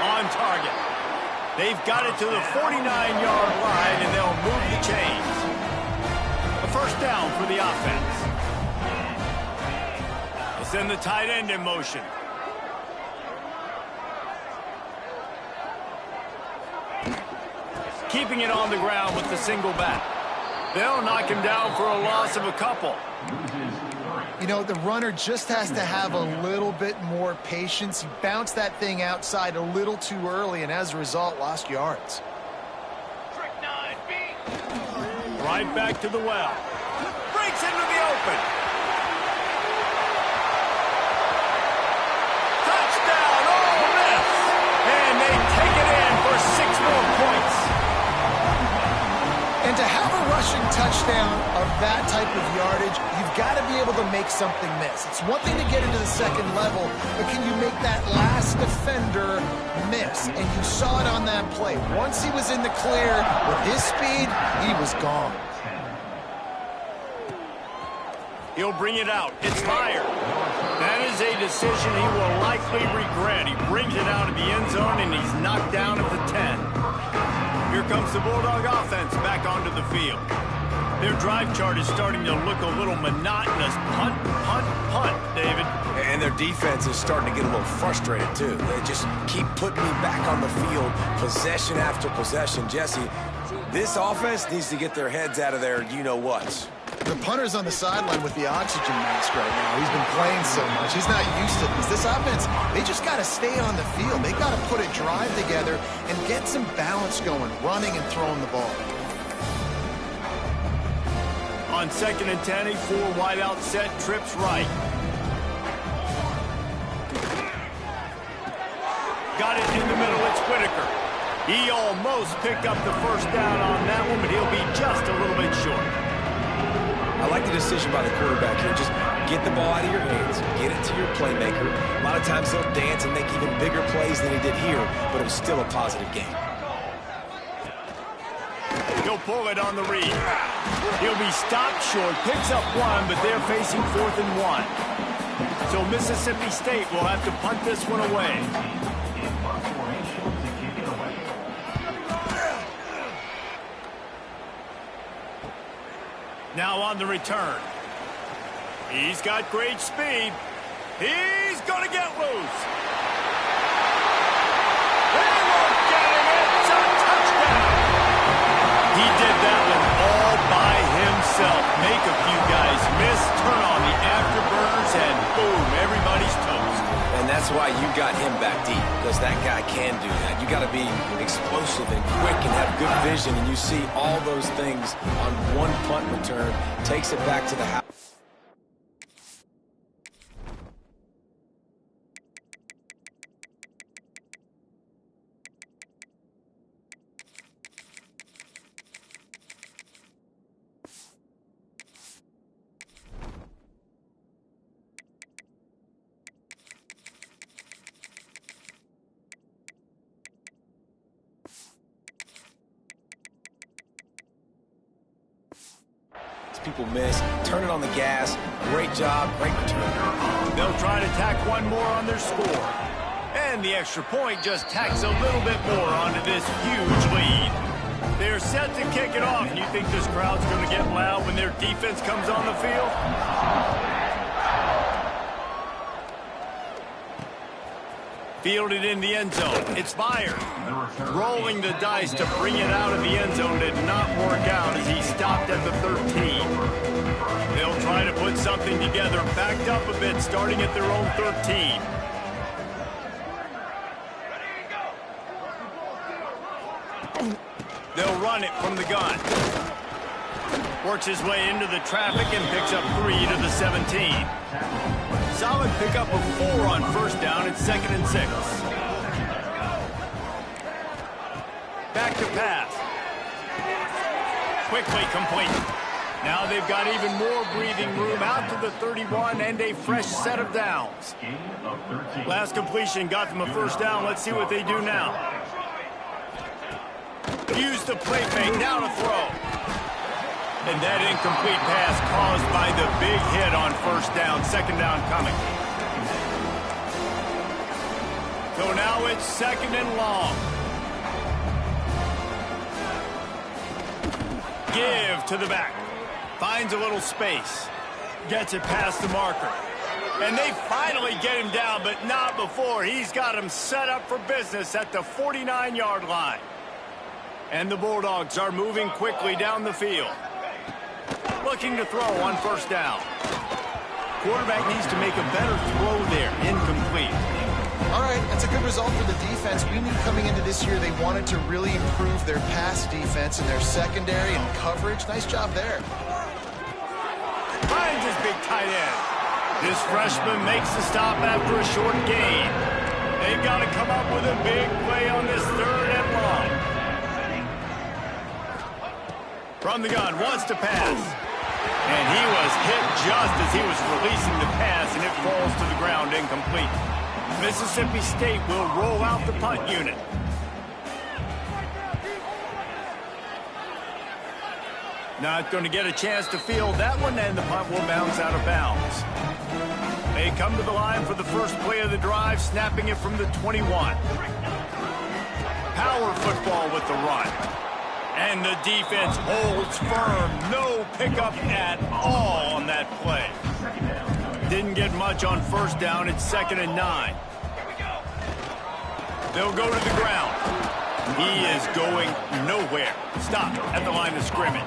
On target. They've got it to the 49-yard line, and they'll move the chains. A first down for the offense. They'll send the tight end in motion. Keeping it on the ground with the single back. They'll knock him down for a loss of a couple. You know, the runner just has to have a little bit more patience. He bounced that thing outside a little too early, and as a result, lost yards. Trick 9B. Right back to the well. Breaks into the open. Touchdown, Ole Miss! And they take it in for 6 more points. And to have a rushing touchdown of that type of yardage, you've got to be able to make something miss. It's one thing to get into the second level, but can you make that last defender miss? And you saw it on that play. Once he was in the clear with his speed, he was gone. He'll bring it out. It's fired. That is a decision he will likely regret. He brings it out of the end zone, and he's knocked down at the 10. Here comes the Bulldog offense back onto the field. Their drive chart is starting to look a little monotonous. Punt, punt, punt, David. And their defense is starting to get a little frustrated, too. They just keep putting me back on the field, possession after possession. Jesse, this offense needs to get their heads out of their you-know-whats. The punter's on the sideline with the oxygen mask right now. He's been playing so much. He's not used to this. This offense, they just got to stay on the field. They got to put a drive together and get some balance going, running and throwing the ball. On 2nd and 10, a 4 wide out set, trips right. Got it in the middle, it's Whitaker. He almost picked up the first down on that one, but he'll be just a little bit short. I like the decision by the quarterback here. Just get the ball out of your hands. Get it to your playmaker. A lot of times he'll dance and make even bigger plays than he did here, but it was still a positive game. He'll pull it on the read. He'll be stopped short, picks up 1, but they're facing 4th and 1. So Mississippi State will have to punt this one away. Now on the return. He's got great speed. He's going to get loose. They won't get him. It's a touchdown. He did that one all by himself. yourself make a few guys miss, turn on the afterburners, and boom, everybody's toast. And that's why you got him back deep, because that guy can do that. You got to be explosive and quick and have good vision, and you see all those things on one punt return, takes it back to the house. People miss, turn it on the gas, great job, great return. They'll try to tack one more on their score. And the extra point just tacks a little bit more onto this huge lead. They're set to kick it off. And you think this crowd's going to get loud when their defense comes on the field? Fielded in the end zone. It's fired. Rolling the dice to bring it out of the end zone did not work out as he stopped at the 13. They'll try to put something together, backed up a bit, starting at their own 13. They'll run it from the gun. Works his way into the traffic and picks up 3 to the 17. Solid pickup of 4 on first down. It's 2nd and 6. Back to pass. Quickly complete. Now they've got even more breathing room out to the 31 and a fresh set of downs. Last completion got them a first down. Let's see what they do now. Use the play fake. Now to throw. And that incomplete pass caused by the big hit on first down. 2nd down coming. So now it's 2nd and long. Give to the back. Finds a little space. Gets it past the marker. And they finally get him down, but not before. He's got him set up for business at the 49-yard line. And the Bulldogs are moving quickly down the field. Looking to throw on first down. Quarterback needs to make a better throw there. Incomplete. All right, that's a good result for the defense. We knew coming into this year they wanted to really improve their pass defense and their secondary and coverage. Nice job there. Finds his big tight end. This freshman makes the stop after a short gain. They've got to come up with a big play on this 3rd and long. From the gun, wants to pass. And he was hit just as he was releasing the pass, and it falls to the ground incomplete. Mississippi State will roll out the punt unit. Not going to get a chance to field that one, and the punt will bounce out of bounds. They come to the line for the first play of the drive, snapping it from the 21. Power football with the run. And the defense holds firm. No pickup at all on that play. Didn't get much on first down. It's 2nd and 9. They'll go to the ground. He is going nowhere. Stop at the line of scrimmage.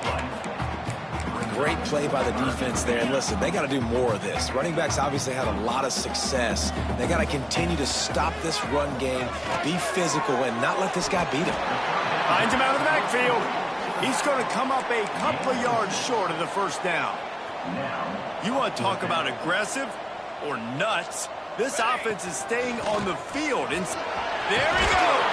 Great play by the defense there. And listen, they got to do more of this. Running backs obviously had a lot of success. They got to continue to stop this run game, be physical, and not let this guy beat him. Finds him out of the backfield. He's going to come up a couple of yards short of the first down. You want to talk about aggressive or nuts? This offense is staying on the field. And there he goes.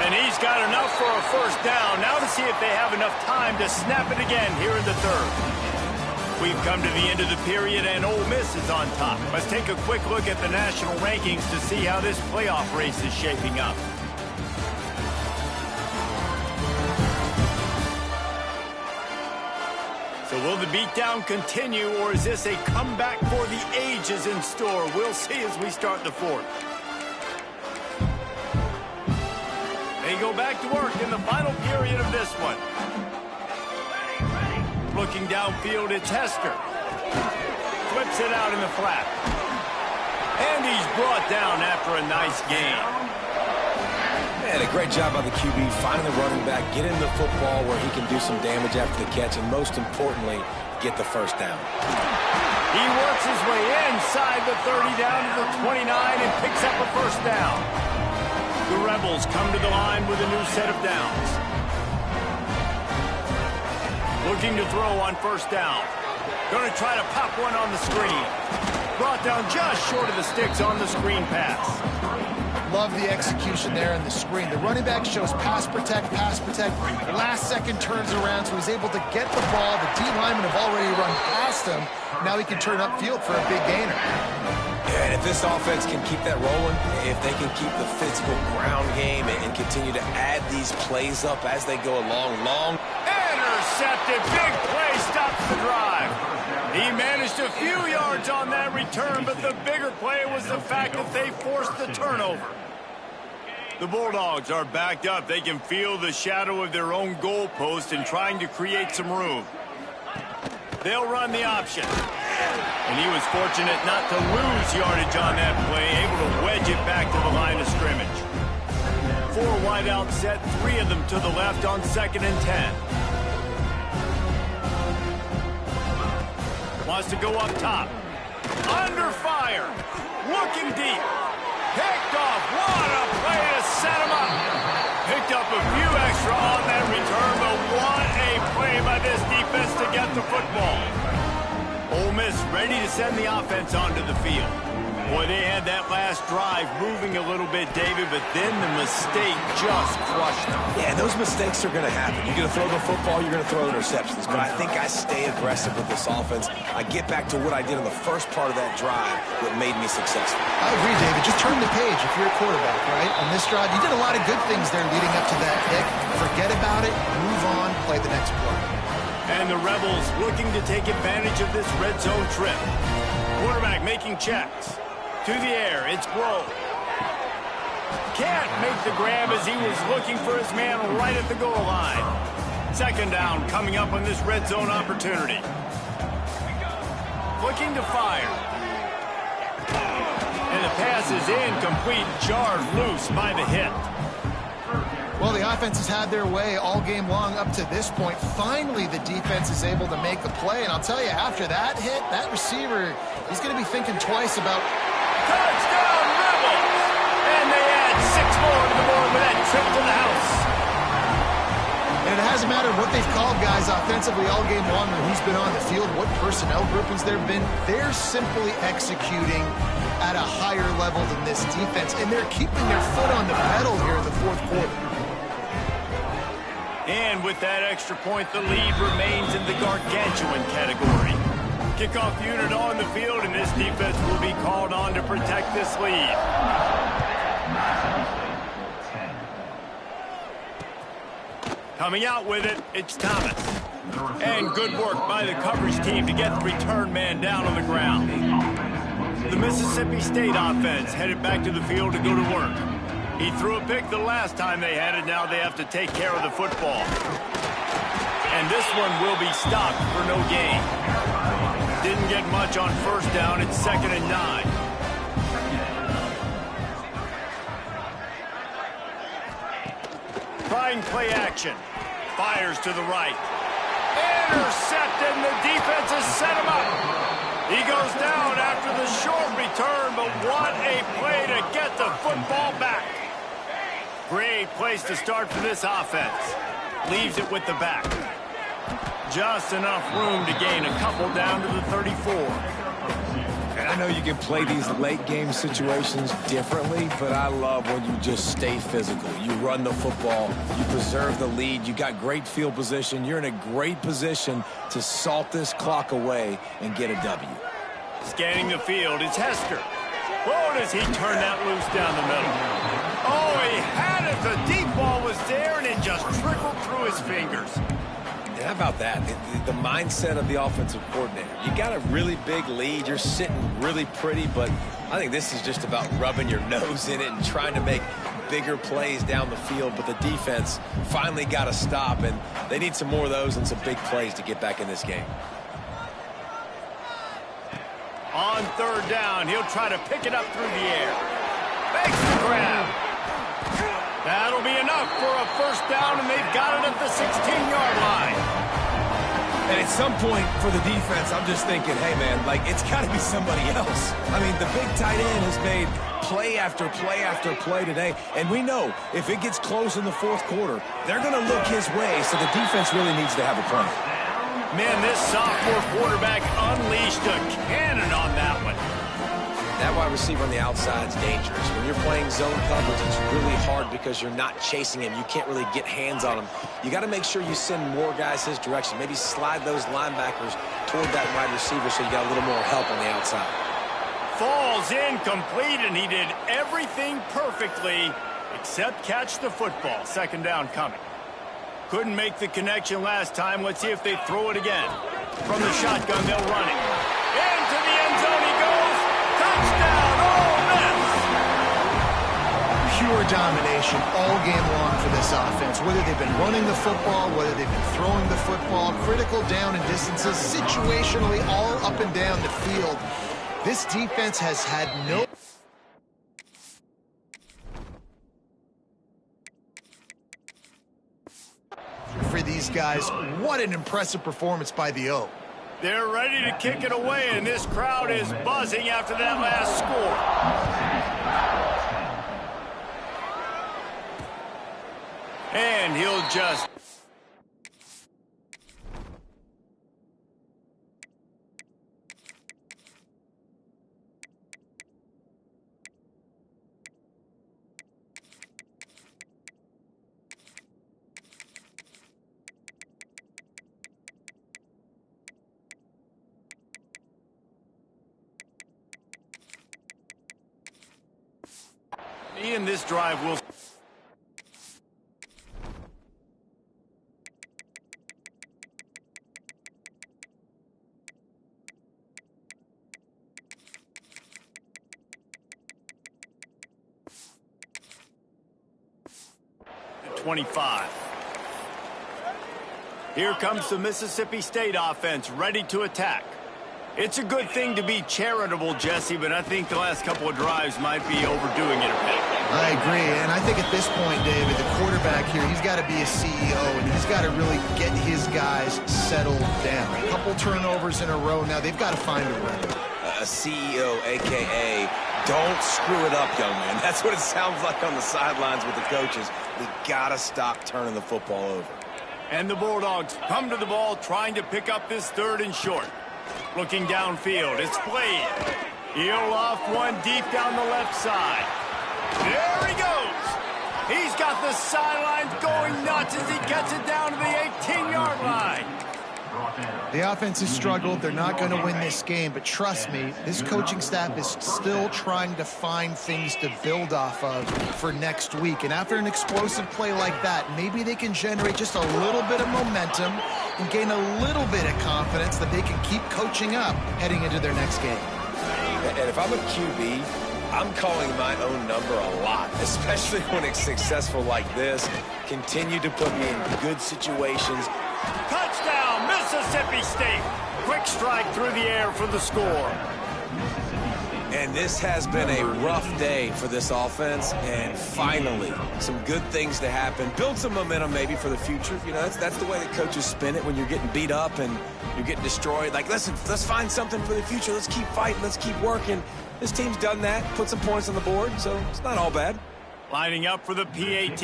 And he's got enough for a first down. Now to see if they have enough time to snap it again here in the 3rd. We've come to the end of the period, and Ole Miss is on top. Let's take a quick look at the national rankings to see how this playoff race is shaping up. So will the beatdown continue, or is this a comeback for the ages in store? We'll see as we start the 4th. They go back to work in the final period of this one. Looking downfield, it's Hester. Flips it out in the flat. And he's brought down after a nice gain. And a great job by the QB, finding the running back, getting the football where he can do some damage after the catch, and most importantly, get the first down. He works his way inside the 30 down to the 29 and picks up a first down. The Rebels come to the line with a new set of downs. Looking to throw on first down. Going to try to pop one on the screen. Brought down just short of the sticks on the screen pass. Love the execution there in the screen. The running back shows pass protect. Last second turns around, so he's able to get the ball. The D linemen have already run past him. Now he can turn upfield for a big gainer. And if this offense can keep that rolling, if they can keep the physical ground game and continue to add these plays up as they go along, intercepted. Big play stops the drive. He managed a few yards on that return, but the bigger play was the fact that they forced the turnover. The Bulldogs are backed up. They can feel the shadow of their own goalpost and trying to create some room. They'll run the option. And he was fortunate not to lose yardage on that play, able to wedge it back to the line of scrimmage. 4 wide out set, 3 of them to the left on 2nd and 10. Wants to go up top. Under fire. Looking deep. Picked off. What a play to set him up. Picked up a few extra on that return, but what a play by this defense to get the football. Ole Miss ready to send the offense onto the field. Boy, they had that last drive moving a little bit, David, but then the mistake just crushed them. Yeah, those mistakes are going to happen. You're going to throw the football, you're going to throw interceptions. But I think I stay aggressive with this offense. I get back to what I did in the first part of that drive that made me successful. I agree, David. Just turn the page if you're a quarterback, right? On this drive, you did a lot of good things there leading up to that pick. Forget about it, move on, play the next play. And the Rebels looking to take advantage of this red zone trip. Quarterback making checks. To the air, it's Grove. Can't make the grab as he was looking for his man right at the goal line. 2nd down coming up on this red zone opportunity. Looking to fire. And the pass is incomplete, jarred loose by the hit. Well, the offense has had their way all game long up to this point. Finally, the defense is able to make a play. And I'll tell you, after that hit, that receiver, he's going to be thinking twice about... Touchdown, Rebels! And they add 6 more to the board with that trip to the house. And it hasn't mattered what they've called guys offensively all game long or who's been on the field, what personnel groupings there have been. They're simply executing at a higher level than this defense, and they're keeping their foot on the pedal here in the 4th quarter. And with that extra point, the lead remains in the gargantuan category. Kickoff unit on the field, and this defense will be called on to protect this lead. Coming out with it, it's Thomas. And good work by the coverage team to get the return man down on the ground. The Mississippi State offense headed back to the field to go to work. He threw a pick the last time they had it. Now they have to take care of the football. And this one will be stopped for no gain. Didn't get much on first down. It's 2nd and 9. Trying play action. Fires to the right. Intercepted, and the defense has set him up. He goes down after the short return, but what a play to get the football back. Great place to start for this offense. Leaves it with the back. Just enough room to gain a couple down to the 34. And I know you can play these late game situations differently, but I love when you just stay physical. You run the football, you preserve the lead, you got great field position, you're in a great position to salt this clock away and get a W. Scanning the field, it's Hester. Oh, does he turn that loose down the middle? Oh, he had it. The deep ball was there, and it just trickled through his fingers. And how about that? The mindset of the offensive coordinator. You got a really big lead. You're sitting really pretty, but I think this is just about rubbing your nose in it and trying to make bigger plays down the field. But the defense finally got a stop, and they need some more of those and some big plays to get back in this game. On 3rd down, he'll try to pick it up through the air. Makes the grab. That'll be enough for a first down, and they've got it at the 16-yard line. And at some point for the defense, I'm just thinking, hey, man, like, it's got to be somebody else. I mean, the big tight end has made play after play after play today. And we know if it gets close in the fourth quarter, they're going to look his way, so the defense really needs to have a plan. Man, this sophomore quarterback unleashed a cannon on that one. That wide receiver on the outside is dangerous. When you're playing zone coverage, it's really hard because you're not chasing him. You can't really get hands on him. You got to make sure you send more guys his direction. Maybe slide those linebackers toward that wide receiver so you got a little more help on the outside. Falls incomplete, and he did everything perfectly except catch the football. Second down coming. Couldn't make the connection last time. Let's see if they throw it again. From the shotgun, they'll run it. Into the end zone he goes. Touchdown, Ole Miss! Pure domination all game long for this offense. Whether they've been running the football, whether they've been throwing the football, critical down and distances, situationally all up and down the field. This defense has had no... For these guys, what an impressive performance by the O. They're ready to kick it away, and this crowd is buzzing after that last score. And he'll just... In this drive will... At 25. Here comes the Mississippi State offense, ready to attack. It's a good thing to be charitable, Jesse, but I think the last couple of drives might be overdoing it a bit. I agree, and I think at this point, David, the quarterback here, he's got to be a CEO, and he's got to really get his guys settled down. A couple turnovers in a row now. They've got to find a rhythm. A CEO, a.k.a. don't screw it up, young man. That's what it sounds like on the sidelines with the coaches. We got to stop turning the football over. And the Bulldogs come to the ball, trying to pick up this third and short. Looking downfield, it's Blade. He'll off one deep down the left side. There he goes. He's got the sidelines going nuts as he gets it down to the 18-yard line. The offense has struggled. They're not going to win this game, but trust me, this coaching staff is still trying to find things to build off of for next week. And after an explosive play like that, maybe they can generate just a little bit of momentum and gain a little bit of confidence that they can keep coaching up heading into their next game. And if I'm a QB, I'm calling my own number a lot, especially when it's successful like this. Continue to put me in good situations. Touchdown, Mississippi State. Quick strike through the air for the score. And this has been a rough day for this offense, and finally, some good things to happen. Build some momentum maybe for the future. You know, that's the way that coaches spin it when you're getting beat up and you're getting destroyed. Like, listen, let's find something for the future. Let's keep fighting. Let's keep working. This team's done that, put some points on the board, so it's not all bad. Lining up for the PAT.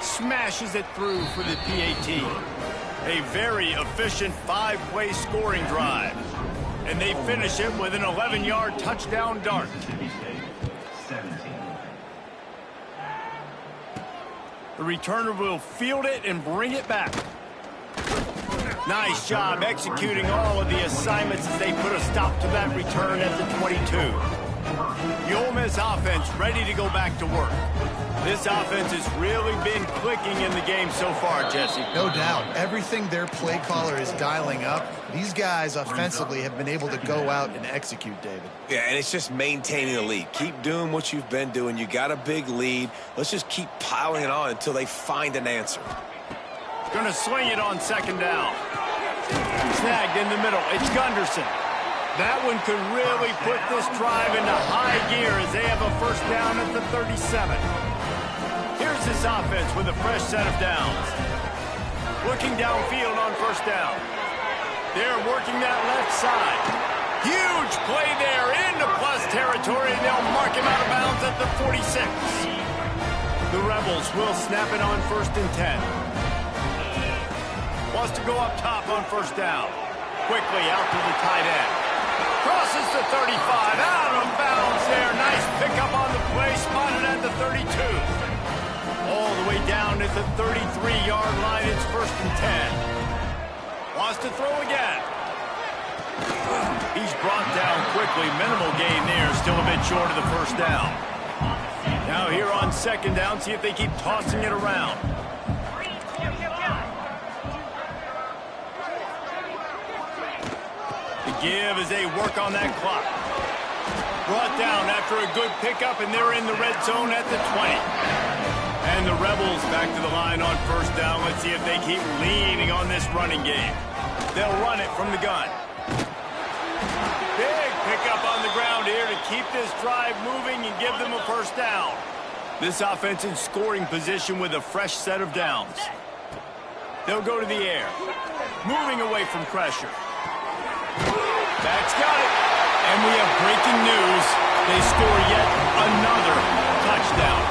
Smashes it through for the PAT. A very efficient five-play scoring drive. And they finish it with an 11-yard touchdown dart. The returner will field it and bring it back. Nice job executing all of the assignments as they put a stop to that return at the 22. The Ole Miss offense ready to go back to work. This offense has really been clicking in the game so far, Jesse. No doubt. Everything their play caller is dialing up, these guys offensively have been able to go out and execute, David. Yeah, and it's just maintaining the lead. Keep doing what you've been doing. You got a big lead. Let's just keep piling it on until they find an answer. Going to swing it on second down. Snagged in the middle. It's Gunderson. That one could really put this drive into high gear as they have a first down at the 37. Here's this offense with a fresh set of downs. Looking downfield on first down. They're working that left side. Huge play there into plus territory, and they'll mark him out of bounds at the 46. The Rebels will snap it on 1st and 10. Wants to go up top on first down. Quickly out to the tight end. Crosses the 35, out of bounds there. Nice pickup on the play, spotted at the 32. All the way down at the 33-yard line, it's 1st and 10. Wants to throw again. He's brought down quickly. Minimal gain there, still a bit short of the first down. Now here on 2nd down, see if they keep tossing it around. Give as they work on that clock. Brought down after a good pickup, and they're in the red zone at the 20. And the Rebels back to the line on first down. Let's see if they keep leaning on this running game. They'll run it from the gun. Big pickup on the ground here to keep this drive moving and give them a first down. This offense in scoring position with a fresh set of downs. They'll go to the air. Moving away from pressure. That's got it. And we have breaking news. They score yet another touchdown.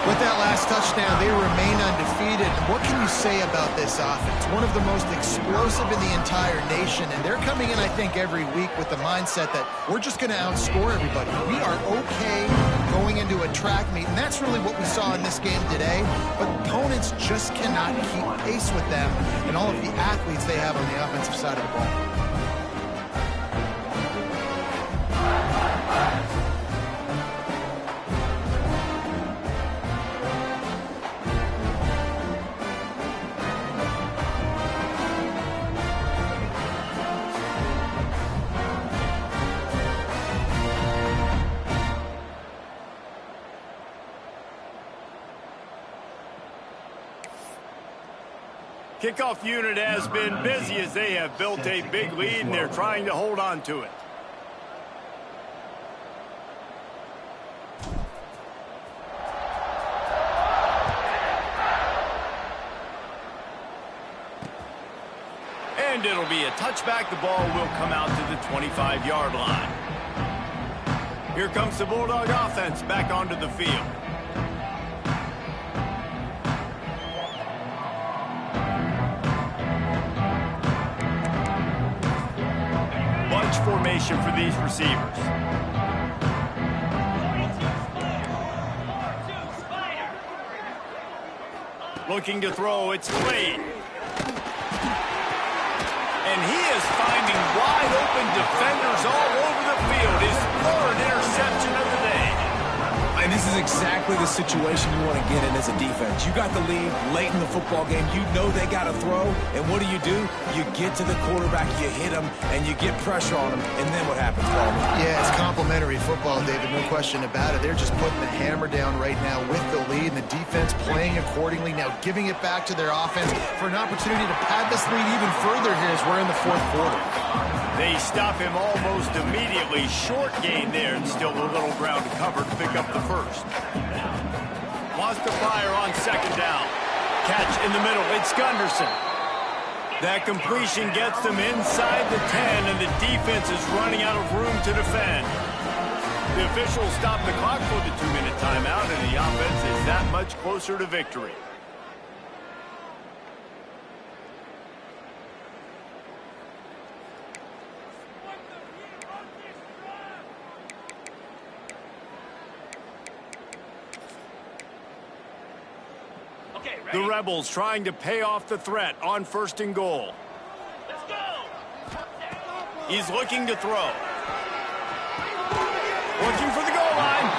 With that last touchdown, they remain undefeated. And what can you say about this offense? One of the most explosive in the entire nation. And they're coming in, I think, every week with the mindset that we're just going to outscore everybody. We are okay going into a track meet. And that's really what we saw in this game today. But opponents just cannot keep pace with them and all of the athletes they have on the offensive side of the ball. Kickoff unit has been busy as they have built a big lead, and they're trying to hold on to it. And it'll be a touchback. The ball will come out to the 25-yard line. Here comes the Bulldog offense back onto the field. Formation for these receivers. Looking to throw, it's Slade. And he is finding wide open defenders all over the field. His 3rd interception of the day. And this is exactly the situation you want to get in as a defense. You got the lead late in the football game. You know they got to throw. And what do? You get to the quarterback, you hit him, and you get pressure on him. And then what happens, Paul? Yeah, it's complimentary football, David. No question about it. They're just putting the hammer down right now with the lead, and the defense playing accordingly. Now giving it back to their offense for an opportunity to pad this lead even further here as we're in the 4th quarter. They stop him almost immediately. Short gain there, and still a little ground to cover to pick up the first. Wants to fire on 2nd down. Catch in the middle. It's Gunderson. That completion gets them inside the 10, and the defense is running out of room to defend. The officials stop the clock for the 2-minute timeout, and the offense is that much closer to victory. The Rebels trying to pay off the threat on 1st and goal. Let's go. He's looking to throw. Looking for the goal line.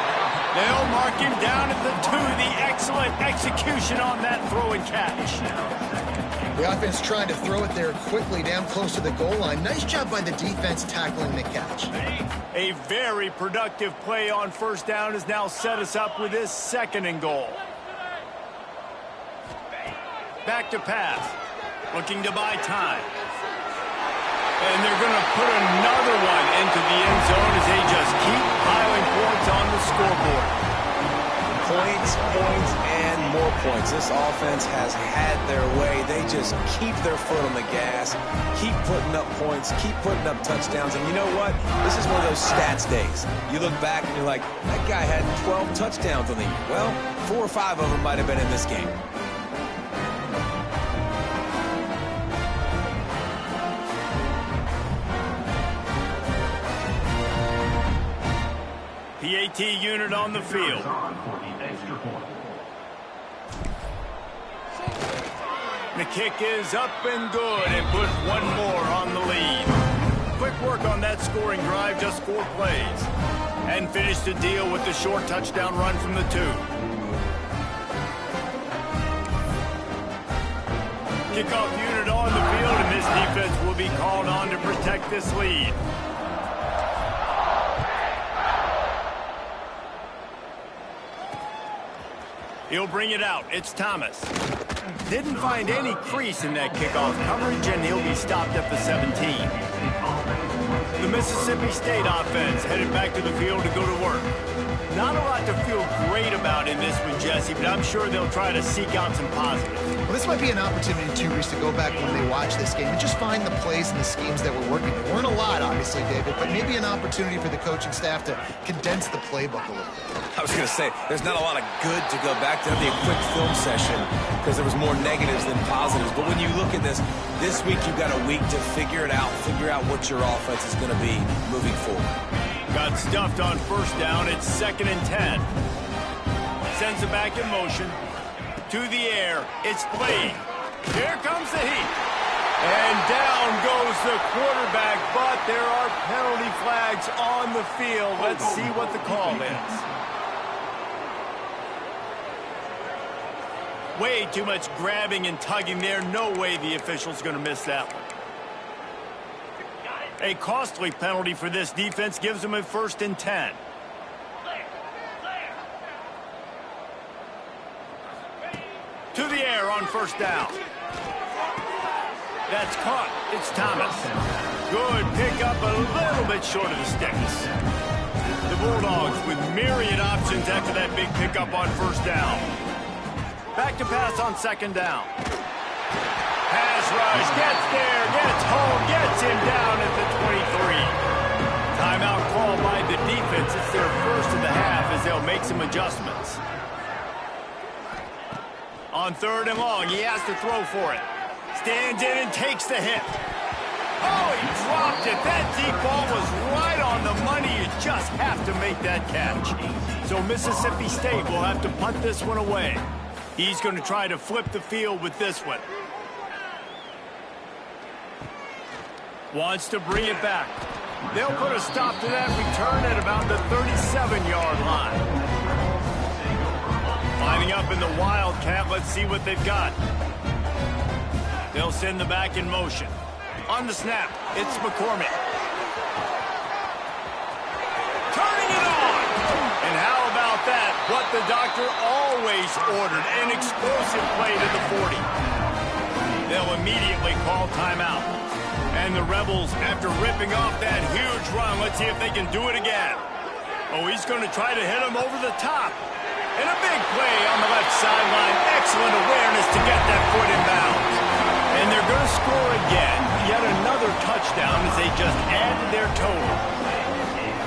They'll mark him down at the 2. The excellent execution on that throw and catch. The offense trying to throw it there quickly down close to the goal line. Nice job by the defense tackling the catch. A very productive play on 1st down has now set us up with this 2nd and goal. Back to pass. Looking to buy time. And they're going to put another the end zone as they just keep piling points on the scoreboard. Points, points, and more points. This offense has had their way. They just keep their foot on the gas, keep putting up points, keep putting up touchdowns. And you know what? This is one of those stats days. You look back and you're like, that guy had 12 touchdowns on the year. Well, 4 or 5 of them might have been in this game. PAT unit on the field. The kick is up and good and put one more on the lead. Quick work on that scoring drive, just 4 plays. And finished the deal with the short touchdown run from the 2. Kickoff unit on the field, and this defense will be called on to protect this lead. He'll bring it out. It's Thomas. Didn't find any crease in that kickoff coverage, and he'll be stopped at the 17. The Mississippi State offense headed back to the field to go to work. Not a lot to feel great about in this one, Jesse, but I'm sure they'll try to seek out some positives. Well, this might be an opportunity, too, Reese, to go back when they watch this game and just find the plays and the schemes that were working. There weren't a lot, obviously, David, but maybe an opportunity for the coaching staff to condense the playbook a little bit. I was going to say, there's not a lot of good to go back to. That'd be a quick film session because there was more negatives than positives. But when you look at this week you've got a week to figure it out, figure out what your offense is going to be moving forward. Got stuffed on first down. It's 2nd and 10. Sends it back in motion. To the air. It's played. Here comes the heat. And down goes the quarterback, but there are penalty flags on the field. Let's see what the call is. Way too much grabbing and tugging there. No way the official's going to miss that one. A costly penalty for this defense gives them a 1st and 10. To the air on first down. That's caught. It's Thomas. Good pickup, a little bit short of the sticks. The Bulldogs with myriad options after that big pickup on first down. Back to pass on 2nd down. Pass rush, gets there, gets home, gets him down at the 23. Timeout called by the defense. It's their first of the half as they'll make some adjustments. On 3rd and long, he has to throw for it. Stands in and takes the hit. Oh, he dropped it. That deep ball was right on the money. You just have to make that catch. So Mississippi State will have to punt this one away. He's going to try to flip the field with this one. Wants to bring it back. They'll put a stop to that return at about the 37-yard line. Lining up in the Wildcat. Let's see what they've got. They'll send the back in motion. On the snap, it's McCormick. Turning it on! And how about that? What the doctor always ordered, an explosive play to the 40. They'll immediately call timeout. And the Rebels, after ripping off that huge run, let's see if they can do it again. Oh, he's going to try to hit him over the top. And a big play on the left sideline. Excellent awareness to get that foot in bounds. And they're going to score again. Yet another touchdown as they just add to their total.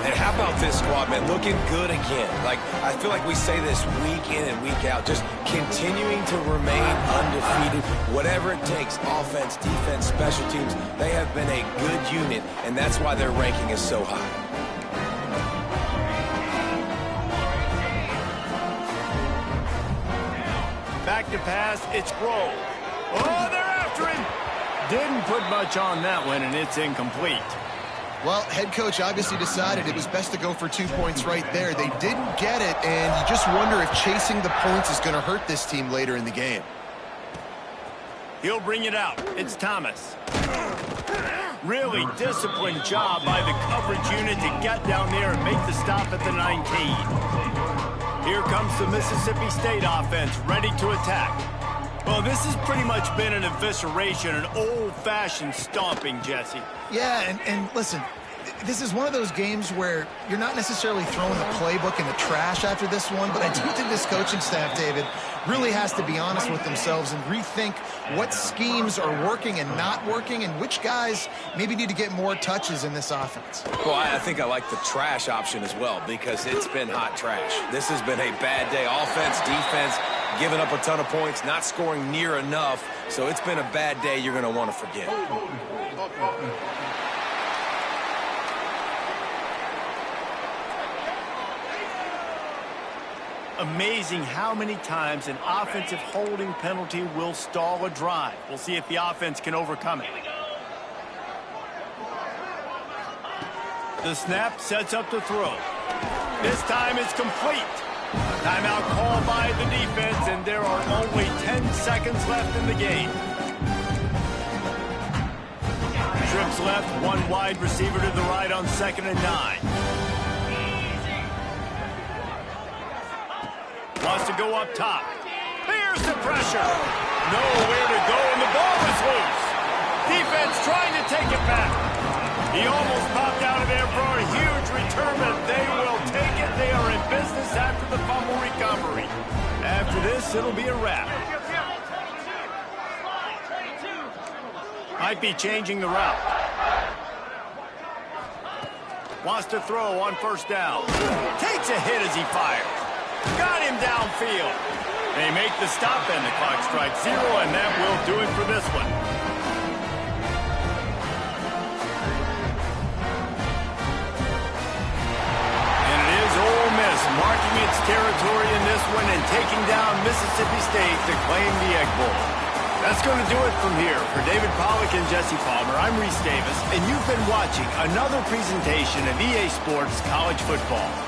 And how about this squad, man? Looking good again. Like, I feel like we say this week in and week out. Just continuing to remain undefeated. Whatever it takes, offense, defense, special teams, they have been a good unit, and that's why their ranking is so high. Back to pass, it's Grove. Oh, they're after him. Didn't put much on that one, and it's incomplete. Well, head coach obviously decided it was best to go for 2 points right there. They didn't get it, and you just wonder if chasing the points is going to hurt this team later in the game. He'll bring it out. It's Thomas. Really disciplined job by the coverage unit to get down there and make the stop at the 19. Here comes the Mississippi State offense, ready to attack. Well, this has pretty much been an evisceration, an old-fashioned stomping, Jesse. Yeah, and listen, this is one of those games where you're not necessarily throwing the playbook in the trash after this one, but I do think this coaching staff, David, really has to be honest with themselves and rethink what schemes are working and not working and which guys maybe need to get more touches in this offense. Well, I think I like the trash option as well because it's been hot trash. This has been a bad day. Offense, defense, giving up a ton of points, not scoring near enough. So it's been a bad day you're going to want to forget. Amazing how many times an offensive holding penalty will stall a drive. We'll see if the offense can overcome it. The snap sets up the throw. This time it's complete. Timeout called by the defense, and there are only 10 seconds left in the game. Trips left, one wide receiver to the right on 2nd and 9. Wants to go up top. Here's the pressure. Nowhere to go, and the ball is loose. Defense trying to take it back. He almost popped out of there for a huge return, but they will take it. They are in business after the fumble recovery. After this, it'll be a wrap. Might be changing the route. Wants to throw on 1st down. Takes a hit as he fires. Got him downfield. They make the stop, and the clock strikes 0, and that will do it for this one. And it is Ole Miss marking its territory in this one and taking down Mississippi State to claim the Egg Bowl. That's going to do it from here. For David Pollack and Jesse Palmer, I'm Reese Davis, and you've been watching another presentation of EA Sports College Football.